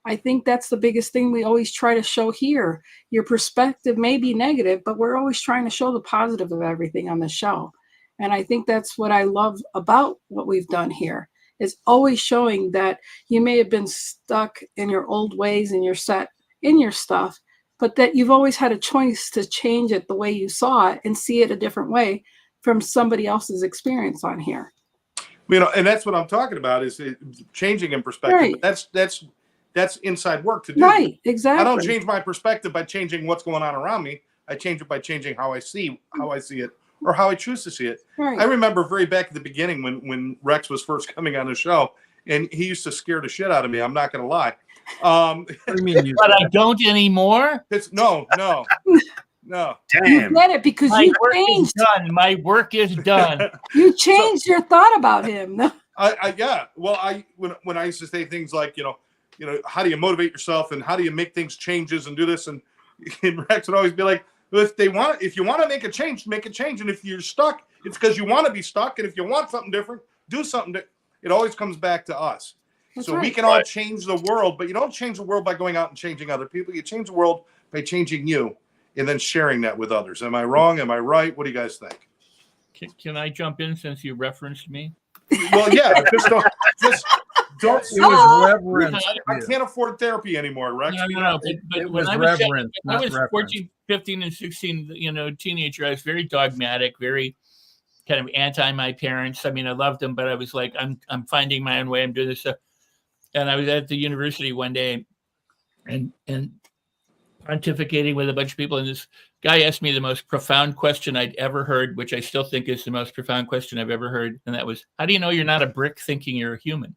Speaker 5: I think that's the biggest thing we always try to show here. Your perspective may be negative, but we're always trying to show the positive of everything on the show. And I think that's what I love about what we've done here, is always showing that you may have been stuck in your old ways and you're set in your stuff, but that you've always had a choice to change it the way you saw it and see it a different way from somebody else's experience on here.
Speaker 1: You know, and that's what I'm talking about, is changing in perspective.
Speaker 5: Right.
Speaker 1: But that's inside work to do.
Speaker 5: Right, exactly.
Speaker 1: I don't change my perspective by changing what's going on around me. I change it by changing how I see it, or how I choose to see it.
Speaker 5: Right.
Speaker 1: I remember very back at the beginning when Rex was first coming on the show, and he used to scare the shit out of me. I'm not going to lie.
Speaker 4: What do you mean?
Speaker 2: But I don't anymore.
Speaker 1: No.
Speaker 3: Damn.
Speaker 5: You get it because
Speaker 2: My
Speaker 5: you
Speaker 2: work
Speaker 5: changed.
Speaker 2: is done. My work is done.
Speaker 5: You changed your thought about him.
Speaker 1: Yeah. Well, when I used to say things like, you know, how do you motivate yourself, and how do you make things changes and do this, and Rex would always be like, if you want to make a change, make a change, and if you're stuck, it's because you want to be stuck, and if you want something different, do something. It always comes back to us.
Speaker 5: That's
Speaker 1: so
Speaker 5: right.
Speaker 1: we can all change the world, but you don't change the world by going out and changing other people. You change the world by changing you, and then sharing that with others. Am I wrong? Am I right? What do you guys think?
Speaker 2: Can I jump in since you referenced me?
Speaker 1: Well, yeah, just don't.
Speaker 4: It was reverence.
Speaker 1: I can't afford therapy anymore, Rex.
Speaker 2: No. But
Speaker 4: It
Speaker 2: when
Speaker 4: was
Speaker 2: I was,
Speaker 4: reverence,
Speaker 2: when I
Speaker 4: not
Speaker 2: was
Speaker 4: reference.
Speaker 2: 14, 15, and 16, you know, teenager, I was very dogmatic, very kind of anti my parents. I mean, I loved them, but I was like, I'm finding my own way. I'm doing this stuff. And I was at the university one day and pontificating with a bunch of people, and this guy asked me the most profound question I'd ever heard, which I still think is the most profound question I've ever heard, and that was, how do you know you're not a brick thinking you're a human?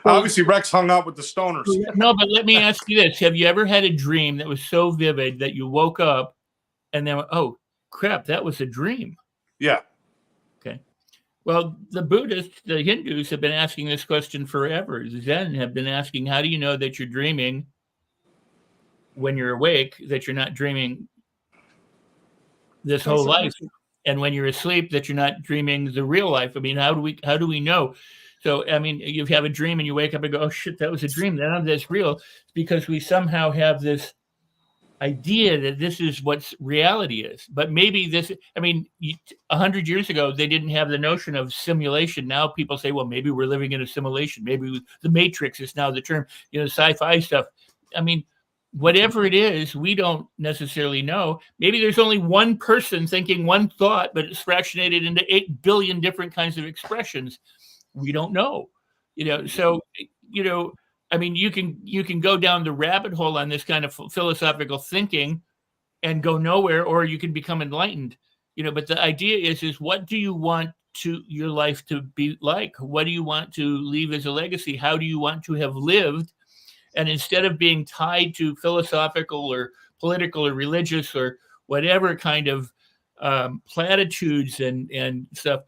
Speaker 1: Obviously, Rex hung out with the stoners.
Speaker 2: No, but let me ask you this. Have you ever had a dream that was so vivid that you woke up and then, oh, crap, that was a dream?
Speaker 1: Yeah.
Speaker 2: Okay. Well, the Buddhists, the Hindus have been asking this question forever. Zen have been asking, how do you know that you're dreaming when you're awake, that you're not dreaming this whole life? And when you're asleep, that you're not dreaming the real life. I mean, how do we know? So, I mean, you have a dream and you wake up and go, oh shit, that was a dream. None of that's real. It's because we somehow have this idea that this is what reality is. But maybe this, I mean, 100 years ago, they didn't have the notion of simulation. Now people say, well, maybe we're living in a simulation. Maybe the Matrix is now the term, you know, sci-fi stuff. I mean, whatever it is, we don't necessarily know. Maybe there's only one person thinking one thought, but it's fractionated into 8 billion different kinds of expressions. We don't know, you know. So, you know, I mean, you can go down the rabbit hole on this kind of philosophical thinking and go nowhere, or you can become enlightened, you know. But the idea is what do you want to your life to be like? What do you want to leave as a legacy? How do you want to have lived? And instead of being tied to philosophical or political or religious or whatever kind of platitudes and stuff.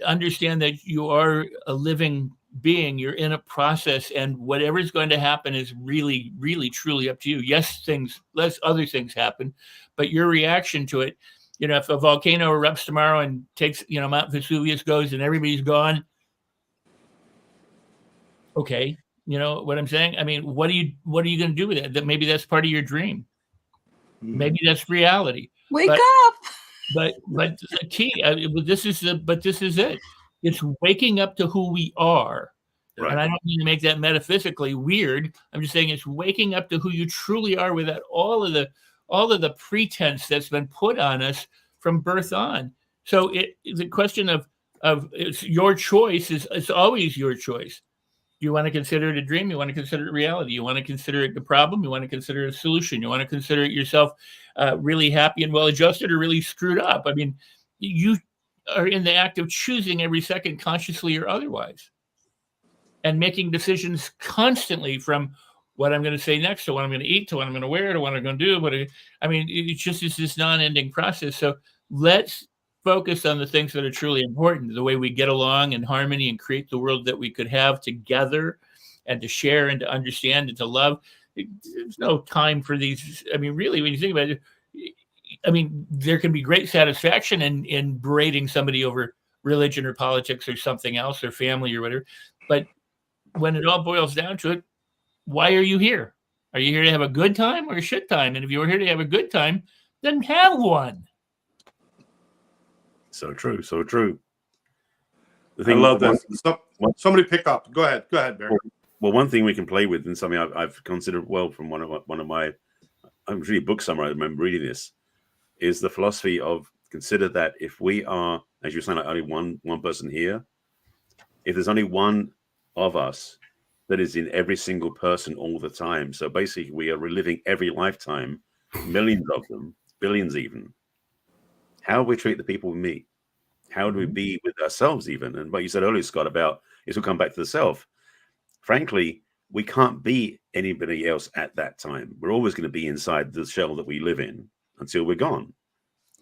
Speaker 2: Understand that you are a living being. You're in a process, and whatever's going to happen is really, really, truly up to you. Yes, less other things happen, but your reaction to it. If a volcano erupts tomorrow and takes, Mount Vesuvius goes and everybody's gone. Okay. You know what I'm saying? I mean, what are you going to do with it? That maybe that's part of your dream. Maybe that's reality.
Speaker 5: Wake up.
Speaker 2: But the key, this is it. It's waking up to who we are. Right. And I don't mean to make that metaphysically weird. I'm just saying it's waking up to who you truly are without all of the pretense that's been put on us from birth on. So the question of it's your choice it's always your choice. You want to consider it a dream. You want to consider it reality. You want to consider it the problem. You want to consider it a solution. You want to consider it yourself really happy and well-adjusted or really screwed up. I mean, you are in the act of choosing every second, consciously or otherwise, and making decisions constantly from what I'm going to say next to what I'm going to eat to what I'm going to wear to what I'm going to do. It's just this non-ending process. So let's focus on the things that are truly important, the way we get along in harmony and create the world that we could have together and to share and to understand and to love. There's no time for these. I mean, really, when you think about it, I mean, there can be great satisfaction in berating somebody over religion or politics or something else or family or whatever. But when it all boils down to it, why are you here? Are you here to have a good time or a shit time? And if you're here to have a good time, then have one.
Speaker 3: So true. So true.
Speaker 1: I love that. Somebody pick up. Go ahead, Barry.
Speaker 3: Well, one thing we can play with, and something I've considered well from one of my, I'm really book summary. I remember reading this, is the philosophy of consider that if we are, as you're saying, like only one person here, if there's only one of us that is in every single person all the time. So basically, we are reliving every lifetime, millions of them, billions even. How do we treat the people we meet? How do we be with ourselves even? And what you said earlier, Scott, about is we'll come back to the self. Frankly, we can't be anybody else at that time. We're always going to be inside the shell that we live in until we're gone.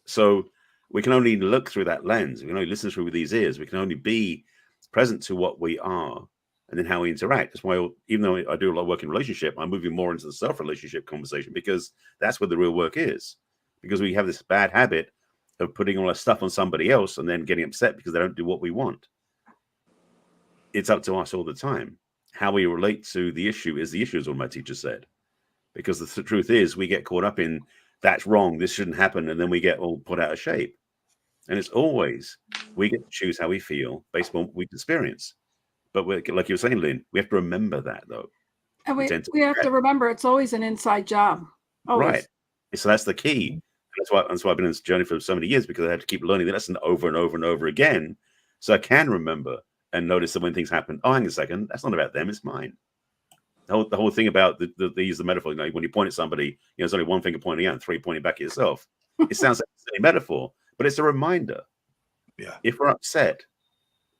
Speaker 3: So we can only look through that lens. We can only listen through these ears. We can only be present to what we are and then how we interact. That's why, even though I do a lot of work in relationship, I'm moving more into the self-relationship conversation because that's where the real work is. Because we have this bad habit of putting all our stuff on somebody else and then getting upset because they don't do what we want. It's up to us all the time. How we relate to the issue is the issue, as one of my teachers said. Because the truth is, we get caught up in, that's wrong, this shouldn't happen, and then we get all put out of shape. And it's always, we get to choose how we feel based on what we experience. But like you were saying, Lynn, we have to remember that, though.
Speaker 5: And we have to remember it's always an inside job. Always.
Speaker 3: Right. So that's the key. That's why I've been on this journey for so many years, because I had to keep learning the lesson over and over and over again. So I can remember and notice that when things happen, oh, hang on a second, that's not about them, it's mine. The whole thing about they use the metaphor, when you point at somebody, there's only one finger pointing out and three pointing back at yourself. It sounds like a silly metaphor, but it's a reminder.
Speaker 1: Yeah.
Speaker 3: If we're upset,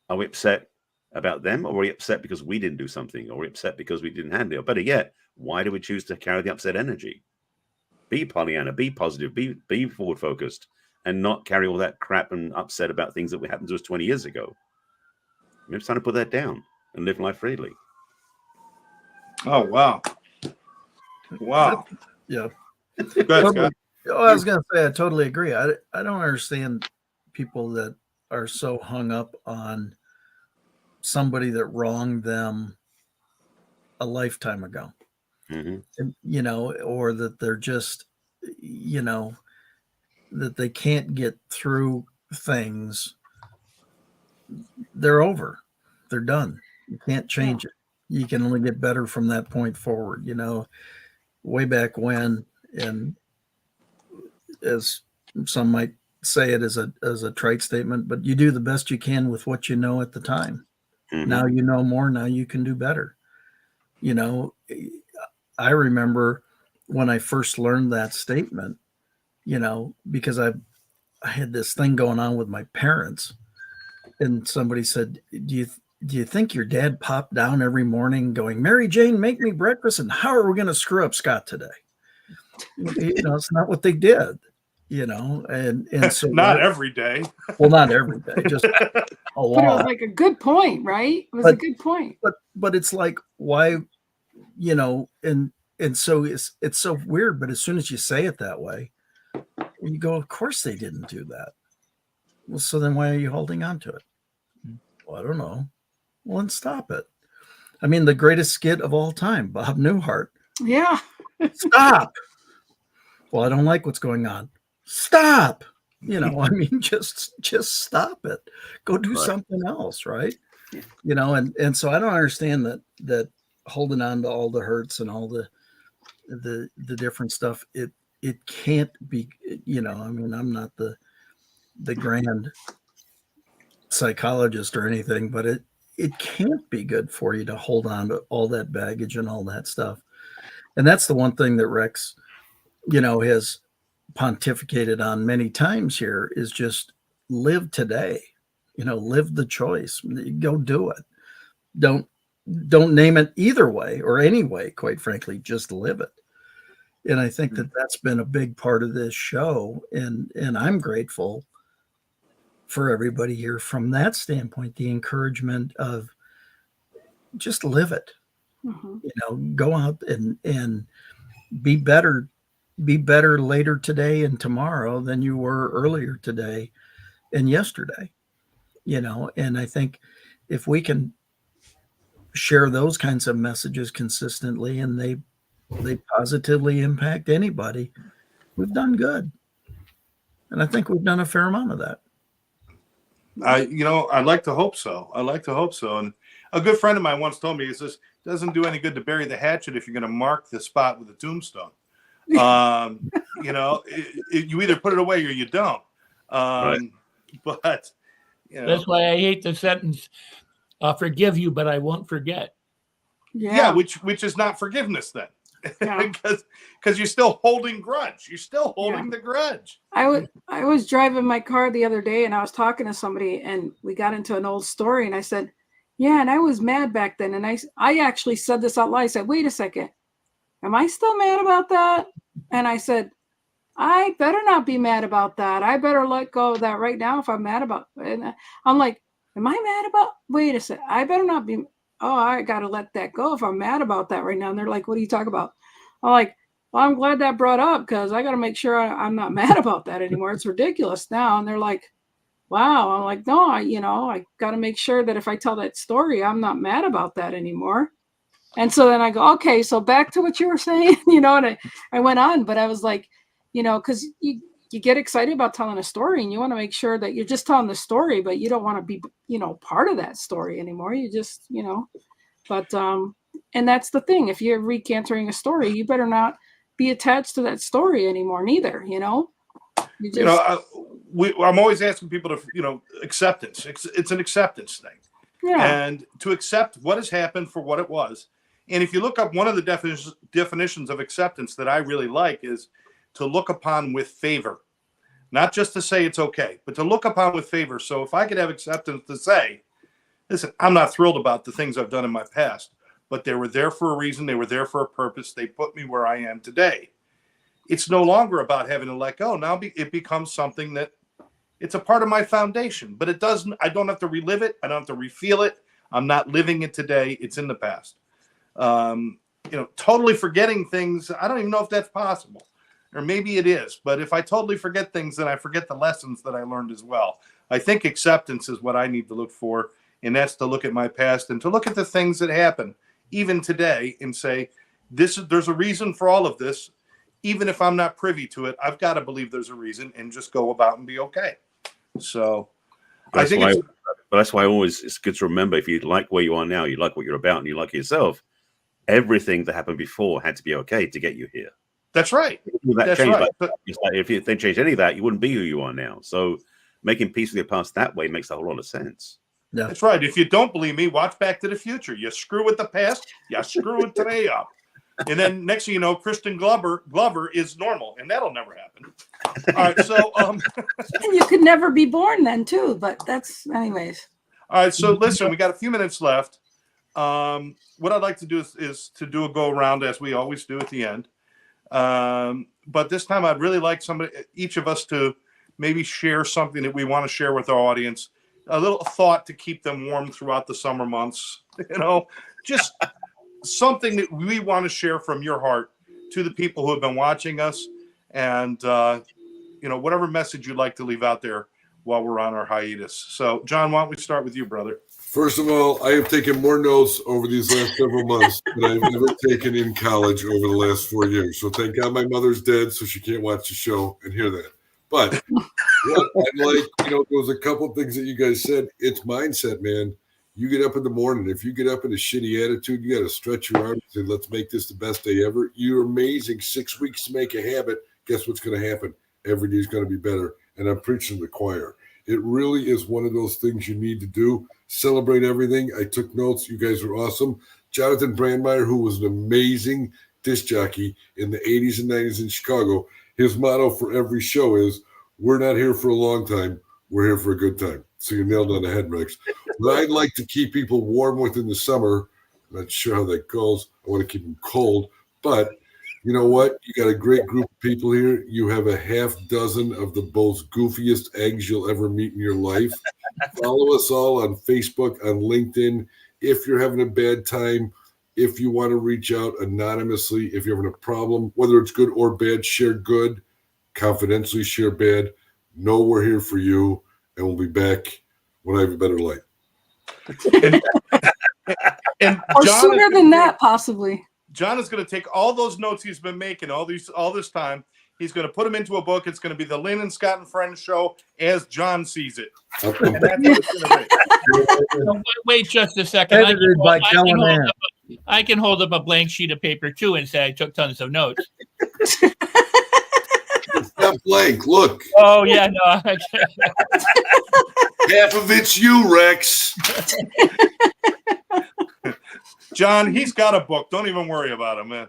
Speaker 3: are we upset about them, or are we upset because we didn't do something, or are we upset because we didn't handle it? Or better yet, why do we choose to carry the upset energy? Be Pollyanna, be positive, be forward focused, and not carry all that crap and upset about things that happened to us 20 years ago. Maybe it's time to put that down and live life freely.
Speaker 1: Oh, wow. Wow.
Speaker 4: Yeah.
Speaker 1: Go ahead, Scott.
Speaker 4: I was going to say, I totally agree. I don't understand people that are so hung up on somebody that wronged them a lifetime ago. Mm-hmm. Or that they're just, that they can't get through things. They're over. They're done. You can't change it. You can only get better from that point forward, way back when, and as some might say it as a trite statement, but you do the best you can with what you know at the time. Mm-hmm. Now you know more. Now you can do better. I remember when I first learned that statement, because I had this thing going on with my parents, and somebody said, do you think your dad popped down every morning going, Mary Jane, make me breakfast, and how are we going to screw up Scott today? It's not what they did. and so
Speaker 1: Not every day.
Speaker 4: well, not every day, just a
Speaker 5: But it
Speaker 4: lot.
Speaker 5: was like a good point, right? It was a good point.
Speaker 4: But it's like, why, and so it's so weird. But as soon as you say it that way, you go, of course they didn't do that. Well, so then why are you holding on to it? Well, I don't know. Well, then stop it. I mean, the greatest skit of all time, Bob Newhart.
Speaker 5: Yeah.
Speaker 4: Stop. Well, I don't like what's going on. Stop. I mean, just stop it. Go do something else, right?
Speaker 5: Yeah.
Speaker 4: And so I don't understand that holding on to all the hurts and all the different stuff. It can't be. I mean, I'm not the grand psychologist or anything, but it can't be good for you to hold on to all that baggage and all that stuff. And that's the one thing that Rex, has pontificated on many times here, is just live today, live the choice, go do it. Don't name it either way or any way, quite frankly, just live it. And I think that that's been a big part of this show. And I'm grateful for everybody here from that standpoint, the encouragement of just live it, go out and be better later today and tomorrow than you were earlier today and yesterday, and I think if we can share those kinds of messages consistently and they positively impact anybody, we've done good. And I think we've done a fair amount of that.
Speaker 1: I'd like to hope so. And a good friend of mine once told me, he says, it doesn't do any good to bury the hatchet if you're going to mark the spot with a tombstone. You either put it away or you don't. But
Speaker 2: that's why I hate the sentence, I'll forgive you, but I won't forget.
Speaker 5: Yeah.
Speaker 1: Which is not forgiveness then.
Speaker 5: Yeah.
Speaker 1: Because you're still holding grudge. You're still holding the grudge.
Speaker 5: I was driving my car the other day and I was talking to somebody and we got into an old story and I said, yeah, and I was mad back then. And I actually said this out loud. I said, wait a second. Am I still mad about that? And I said, I better not be mad about that. I better let go of that right now if I'm mad about it. And I'm like, am I mad about? Wait a second. I better not be. Oh, I got to let that go if I'm mad about that right now. And they're like, what are you talking about? I'm like, well, I'm glad that brought up because I got to make sure I'm not mad about that anymore. It's ridiculous now. And they're like, wow. I'm like, no, I got to make sure that if I tell that story, I'm not mad about that anymore. And so then I go, okay, so back to what you were saying, and I went on, but I was like, because you get excited about telling a story and you want to make sure that you're just telling the story, but you don't want to be, part of that story anymore. You just, but, and that's the thing. If you're recanting a story, you better not be attached to that story anymore, neither, You just,
Speaker 1: I'm always asking people to, acceptance. It's an acceptance thing.
Speaker 5: Yeah.
Speaker 1: And to accept what has happened for what it was. And if you look up one of the definitions of acceptance that I really like is to look upon with favor, not just to say it's okay, but to look upon with favor. So if I could have acceptance to say, listen, I'm not thrilled about the things I've done in my past, but they were there for a reason. They were there for a purpose. They put me where I am today. It's no longer about having to let go. Now it becomes something that it's a part of my foundation, but I don't have to relive it. I don't have to refeel it. I'm not living it today. It's in the past. Totally forgetting things. I don't even know if that's possible, or maybe it is. But if I totally forget things, then I forget the lessons that I learned as well. I think acceptance is what I need to look for. And that's to look at my past and to look at the things that happen even today and say, there's a reason for all of this. Even if I'm not privy to it, I've got to believe there's a reason and just go about and be okay. So
Speaker 3: that's why always it's good to remember, if you like where you are now, you like what you're about and you like yourself, everything that happened before had to be okay to get you here.
Speaker 1: That's right.
Speaker 3: If they changed any of that, you wouldn't be who you are now. So making peace with your past that way makes a whole lot of sense.
Speaker 4: Yeah.
Speaker 1: That's right. If you don't believe me, watch Back to the Future. You screw with the past, you screw it today up. And then next thing you know, Kristen Glover is normal, and that'll never happen. All right, so
Speaker 5: and you could never be born then too, but that's anyways.
Speaker 1: All right, so listen, we got a few minutes left. What I'd like to do is to do a go around as we always do at the end. But this time I'd really like each of us to maybe share something that we want to share with our audience, a little thought to keep them warm throughout the summer months, just something that we want to share from your heart to the people who have been watching us, and whatever message you'd like to leave out there while we're on our hiatus. So John, why don't we start with you, brother?
Speaker 6: First of all, I have taken more notes over these last several months than I've ever taken in college over the last 4 years. So thank God my mother's dead, so she can't watch the show and hear that. But what I'd like, there was a couple of things that you guys said. It's mindset, man. You get up in the morning. If you get up in a shitty attitude, you got to stretch your arms and say, let's make this the best day ever. You're amazing. 6 weeks to make a habit. Guess what's going to happen? Every day is going to be better. And I'm preaching to the choir. It really is one of those things you need to do. Celebrate everything. I took notes. You guys were awesome. Jonathan Brandmeier, who was an amazing disc jockey in the 80s and 90s in Chicago, his motto for every show is, we're not here for a long time. We're here for a good time. So you nailed on the head, Rex. But I'd like to keep people warm within the summer. I'm not sure how that goes. I want to keep them cold. But you know what? You got a great group of people here. You have a half dozen of the most goofiest eggs you'll ever meet in your life. Follow us all on Facebook, on LinkedIn. If you're having a bad time, if you want to reach out anonymously, if you're having a problem, whether it's good or bad, share good, confidentially share bad. Know we're here for you, and we'll be back when I have a better light.
Speaker 5: Or sooner than that, possibly.
Speaker 1: John is going to take all those notes he's been making all this time. He's going to put them into a book. It's going to be the Lynn and Scott and Friends show as John sees it. And that's what it's going to be.
Speaker 2: Wait just a second.
Speaker 4: Edited by Callahan.
Speaker 2: I can hold up a blank sheet of paper too and say I took tons of notes.
Speaker 6: It's not blank. Look.
Speaker 2: Oh yeah, no.
Speaker 6: Half of it's you, Rex.
Speaker 1: John, he's got a book. Don't even worry about him, man.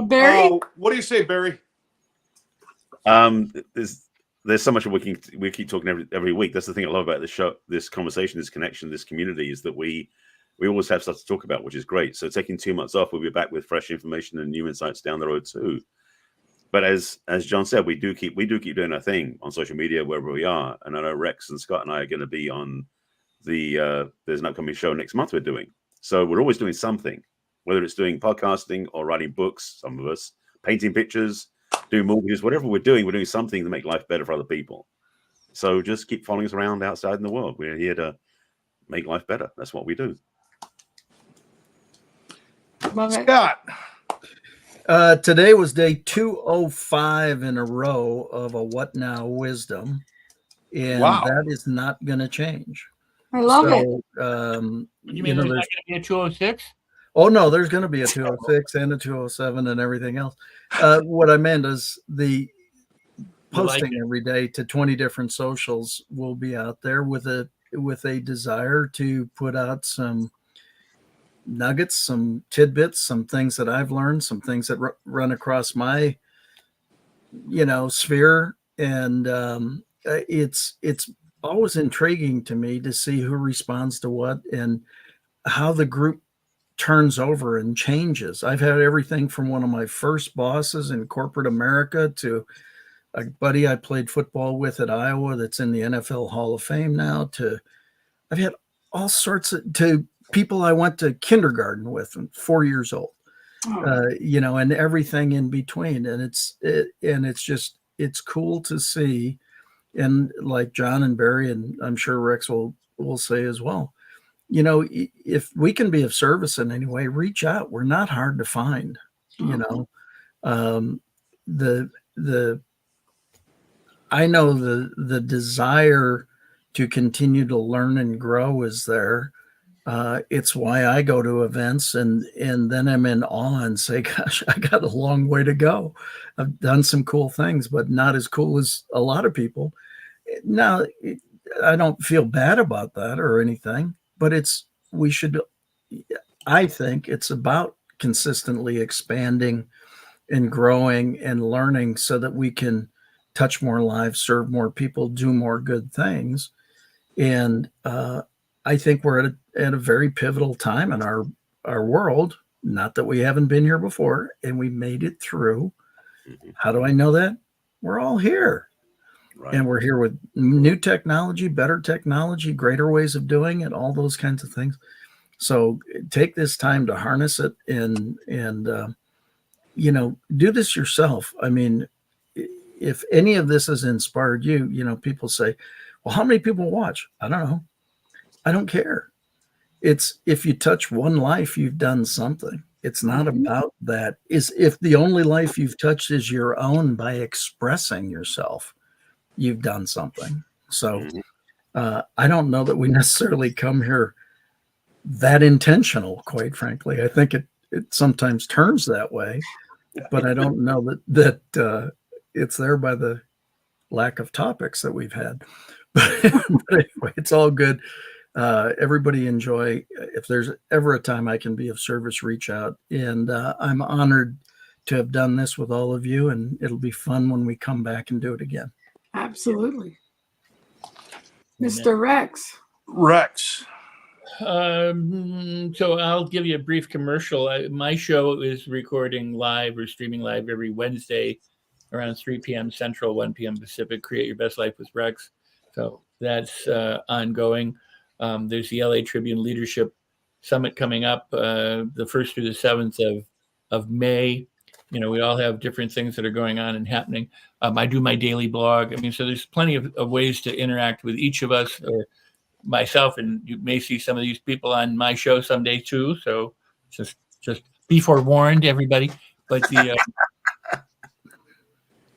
Speaker 5: Barry?
Speaker 1: What do you say, Barry?
Speaker 3: There's so much we keep talking every week. That's the thing I love about this show, this conversation, this connection, this community, is that we always have stuff to talk about, which is great. So taking 2 months off, we'll be back with fresh information and new insights down the road too. But as John said, we do keep doing our thing on social media wherever we are. And I know Rex and Scott and I are going to be on there's an upcoming show next month we're doing. So we're always doing something, whether it's doing podcasting or writing books, some of us, painting pictures, doing mortgages, whatever we're doing something to make life better for other people. So just keep following us around outside in the world. We're here to make life better. That's what we do.
Speaker 5: Love it.
Speaker 1: Scott.
Speaker 4: Today was day 205 in a row of a What Now Wisdom. And
Speaker 1: Wow.
Speaker 4: that is not going to change.
Speaker 5: I love it.
Speaker 2: You mean there's not going to be a 206?
Speaker 4: Oh, no, there's going to be a 206 and a 207 and everything else. What I meant is the posting every day to 20 different socials will be out there with a desire to put out some nuggets, some tidbits, some things that I've learned, some things that run across my, sphere. And it's always intriguing to me to see who responds to what and how the group turns over and changes. I've had everything from one of my first bosses in corporate America to a buddy I played football with at Iowa that's in the NFL Hall of Fame now, to I've had all sorts to people I went to kindergarten with, 4 years old, and everything in between. And it's cool to see. And like John and Barry, and I'm sure Rex will say as well, if we can be of service in any way, reach out. We're not hard to find. I know the desire to continue to learn and grow is there. It's why I go to events and then I'm in awe and say, gosh, I got a long way to go. I've done some cool things, but not as cool as a lot of people. Now, I don't feel bad about that or anything, but I think it's about consistently expanding and growing and learning so that we can touch more lives, serve more people, do more good things. And I think we're at a very pivotal time in our world, Not that we haven't been here before, and we made it through.
Speaker 3: Mhm.
Speaker 4: How do I know that? We're all here.
Speaker 3: Right.
Speaker 4: And we're here with new technology, better technology, greater ways of doing it, all those kinds of things. So take this time to harness it and do this yourself. I mean, if any of this has inspired you, people say, well, how many people watch? I don't know. I don't care. It's if you touch one life, you've done something. It's not about that. Is if the only life you've touched is your own by expressing yourself, you've done something. So I don't know that we necessarily come here that intentional, quite frankly. I think it sometimes turns that way, but I don't know that it's there by the lack of topics that we've had. But anyway, it's all good. Everybody enjoy. If there's ever a time I can be of service, reach out. And I'm honored to have done this with all of you, and it'll be fun when we come back and do it again.
Speaker 5: Absolutely. Mr. Rex.
Speaker 1: Rex.
Speaker 2: So I'll give you a brief commercial. My show is recording live or streaming live every Wednesday around 3 p.m. Central, 1 p.m. Pacific. Create Your Best Life with Rex. So that's ongoing. There's the LA Tribune Leadership Summit coming up the 1st through the 7th of May. We all have different things that are going on and happening. I do my daily blog. I mean, so there's plenty of ways to interact with each of us or myself, and you may see some of these people on my show someday too. So just be forewarned, everybody. But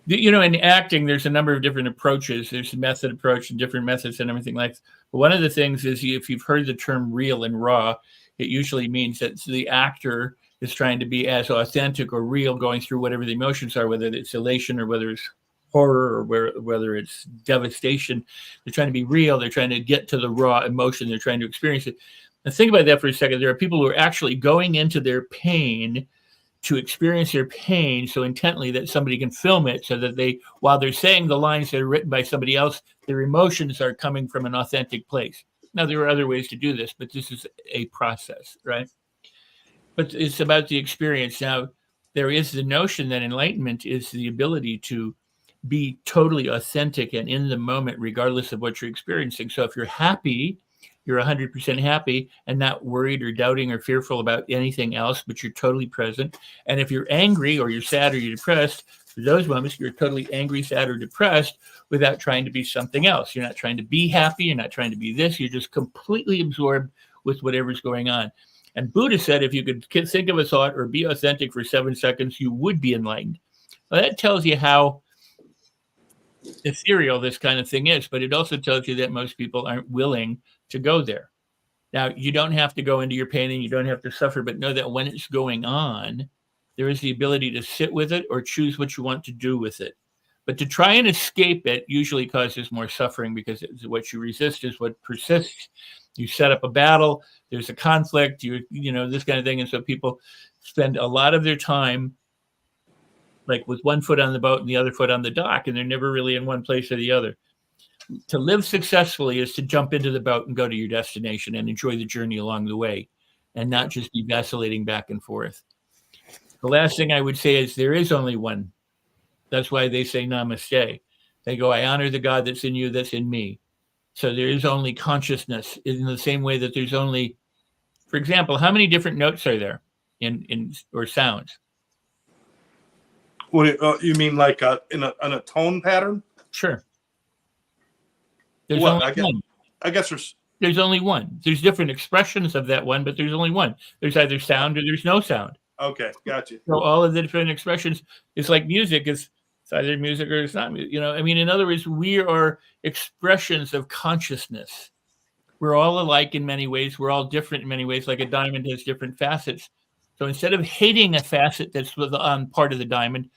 Speaker 2: in acting, there's a number of different approaches. There's a method approach and different methods and everything like that. But one of the things is if you've heard the term real and raw, it usually means that the actor is trying to be as authentic or real going through whatever the emotions are, whether it's elation or whether it's horror or whether it's devastation. They're trying to be real. They're trying to get to the raw emotion. They're trying to experience it. And think about that for a second. There are people who are actually going into their pain to experience their pain so intently that somebody can film it so that while they're saying the lines that are written by somebody else, their emotions are coming from an authentic place. Now, there are other ways to do this, but this is a process, right? But it's about the experience. Now, there is the notion that enlightenment is the ability to be totally authentic and in the moment, regardless of what you're experiencing. So if you're happy, you're 100% happy and not worried or doubting or fearful about anything else, but you're totally present. And if you're angry or you're sad or you're depressed, for those moments, you're totally angry, sad, or depressed without trying to be something else. You're not trying to be happy. You're not trying to be this. You're just completely absorbed with whatever's going on. And Buddha said, if you could think of a thought or be authentic for 7 seconds, you would be enlightened. Well, that tells you how ethereal this kind of thing is, but it also tells you that most people aren't willing to go there. Now, you don't have to go into your pain and you don't have to suffer, but know that when it's going on, there is the ability to sit with it or choose what you want to do with it. But to try and escape it usually causes more suffering because what you resist is what persists. You set up a battle, there's a conflict, this kind of thing. And so people spend a lot of their time like with one foot on the boat and the other foot on the dock, and they're never really in one place or the other. To live successfully is to jump into the boat and go to your destination and enjoy the journey along the way and not just be vacillating back and forth. The last thing I would say is there is only one. That's why they say namaste. They go, I honor the God that's in you, that's in me. So there is only consciousness in the same way that there's only, for example, how many different notes are there in or sounds?
Speaker 1: What you mean, like in a tone pattern?
Speaker 2: Sure. There's
Speaker 1: Well,
Speaker 2: only one.
Speaker 1: I guess
Speaker 2: There's only one. There's different expressions of that one, but there's only one. There's either sound or there's no sound.
Speaker 1: Okay, gotcha.
Speaker 2: So all of the different expressions, it's like music. It's either music or it's not music. In other words, we are expressions of consciousness. We're all alike in many ways. We're all different in many ways, like a diamond has different facets. So instead of hating a facet that's on part of the diamond,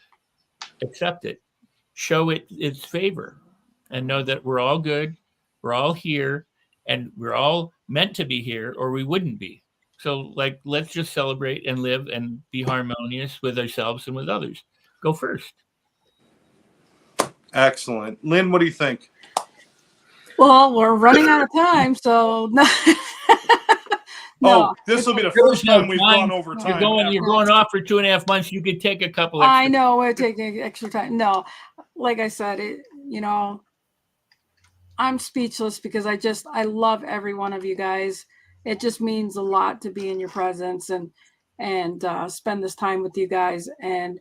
Speaker 2: accept it. Show it its favor. And know that we're all good. We're all here. And we're all meant to be here, or we wouldn't be. So, let's just celebrate and live and be harmonious with ourselves and with others. Go first.
Speaker 1: Excellent. Lynn, what do you think?
Speaker 5: Well, we're running out of time, so No,
Speaker 1: this will be the
Speaker 2: There was
Speaker 1: first
Speaker 2: no
Speaker 1: time we've
Speaker 2: time.
Speaker 1: gone over
Speaker 2: You're
Speaker 1: time.
Speaker 2: going off for 2.5 months. You could take a couple extra.
Speaker 5: I know we're taking extra time. No, like I said, I'm speechless because I love every one of you guys. It just means a lot to be in your presence and spend this time with you guys. And,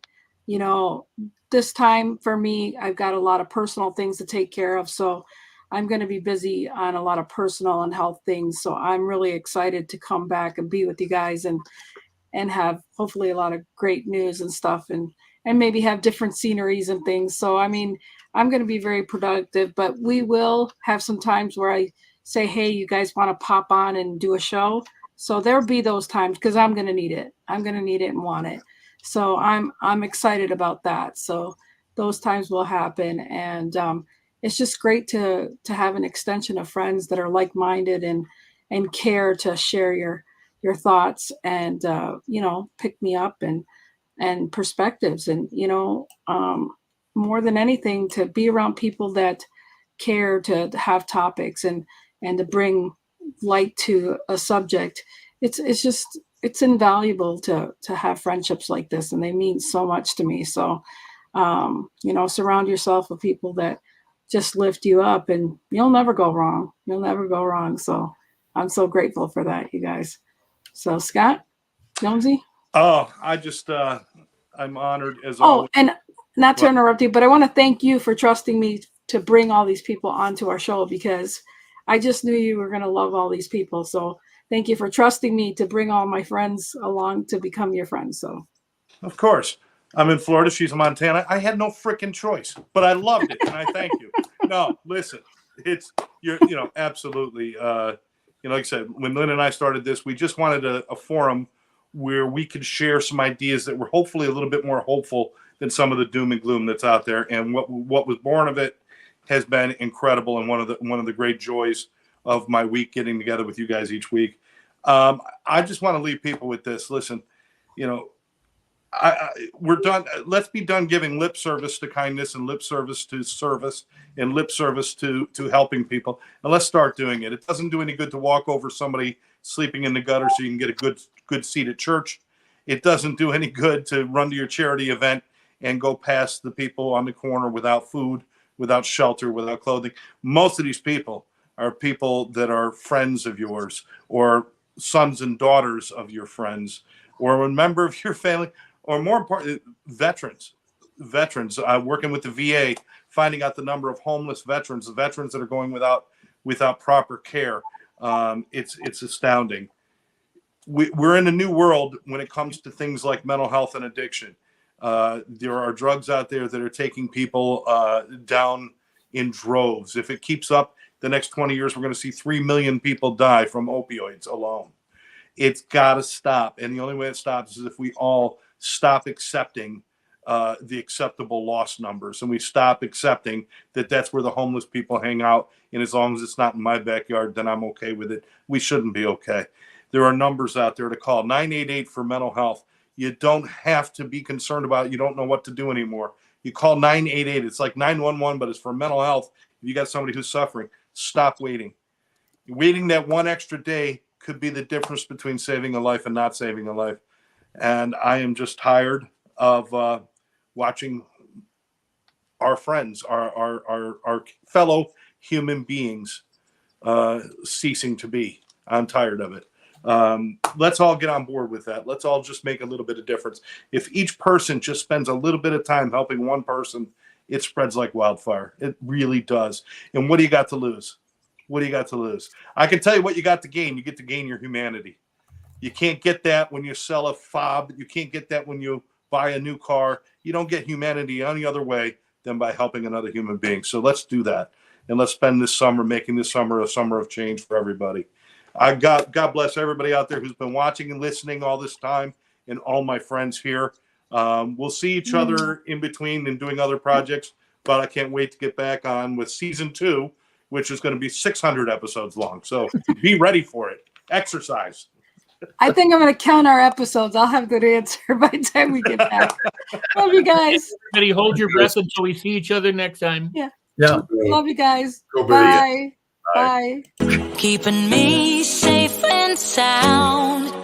Speaker 5: this time for me, I've got a lot of personal things to take care of. So I'm going to be busy on a lot of personal and health things. So I'm really excited to come back and be with you guys and have hopefully a lot of great news and stuff and maybe have different sceneries and things. So, I mean, I'm going to be very productive, but we will have some times where I say, hey, you guys want to pop on and do a show? So there'll be those times because I'm going to need it. I'm going to need it and want it. So I'm excited about that. So those times will happen. And it's just great to have an extension of friends that are like-minded and care to share your thoughts and, pick me up and perspectives and, more than anything, to be around people that care to have topics and to bring light to a subject. It's invaluable to have friendships like this, and they mean so much to me. So, surround yourself with people that just lift you up, and you'll never go wrong. You'll never go wrong. So I'm so grateful for that, you guys. So Scott, Jonesy.
Speaker 1: Oh, I'm honored as always.
Speaker 5: And not to interrupt you, but I want to thank you for trusting me to bring all these people onto our show because I just knew you were going to love all these people. So thank you for trusting me to bring all my friends along to become your friends. So,
Speaker 1: Of course. I'm in Florida. She's in Montana. I had no freaking choice, but I loved it, and I thank you. No, listen, you're absolutely. Like I said, when Lynn and I started this, we just wanted a forum where we could share some ideas that were hopefully a little bit more hopeful than some of the doom and gloom that's out there. And what was born of it has been incredible, and one of the great joys of my week getting together with you guys each week. I just want to leave people with this. Listen, we're done. Let's be done giving lip service to kindness and lip service to service and lip service to helping people. And let's start doing it. It doesn't do any good to walk over somebody sleeping in the gutter so you can get a good seat at church. It doesn't do any good to run to your charity event and go past the people on the corner without food, without shelter, without clothing. Most of these people are people that are friends of yours or sons and daughters of your friends or a member of your family. Or more importantly, veterans, working with the VA, finding out the number of homeless veterans, the veterans that are going without proper care. It's astounding. We're in a new world when it comes to things like mental health and addiction. There are drugs out there that are taking people down in droves. If it keeps up, the next 20 years, we're going to see 3 million people die from opioids alone. It's got to stop. And the only way it stops is if we all stop accepting the acceptable loss numbers, and we stop accepting that that's where the homeless people hang out. And as long as it's not in my backyard, then I'm okay with it. We shouldn't be okay. There are numbers out there to call 988 for mental health. You don't have to be concerned about it. You don't know what to do anymore. You call 988. It's like 911, but it's for mental health. If you got somebody who's suffering, stop waiting. Waiting that one extra day could be the difference between saving a life and not saving a life. And I am just tired of watching our friends, our fellow human beings ceasing to be. I'm tired of it. Let's all get on board with that. Let's all just make a little bit of difference. If each person just spends a little bit of time helping one person, it spreads like wildfire. It really does. And what do you got to lose? What do you got to lose? I can tell you what you got to gain. You get to gain your humanity. You can't get that when you sell a fob. You can't get that when you buy a new car. You don't get humanity any other way than by helping another human being. So let's do that. And let's spend this summer making this summer a summer of change for everybody. God bless everybody out there who's been watching and listening all this time, and all my friends here. We'll see each other in between and doing other projects, but I can't wait to get back on with season 2, which is going to be 600 episodes long. So be ready for it. Exercise.
Speaker 5: I think I'm going to count our episodes. I'll have good answer by the time we get back. Love you guys.
Speaker 2: Everybody hold your breath until we see each other next time.
Speaker 4: Yeah.
Speaker 5: Love you guys.
Speaker 6: Go,
Speaker 5: Bye.
Speaker 6: Bye.
Speaker 5: Bye.
Speaker 7: Keeping me safe and sound.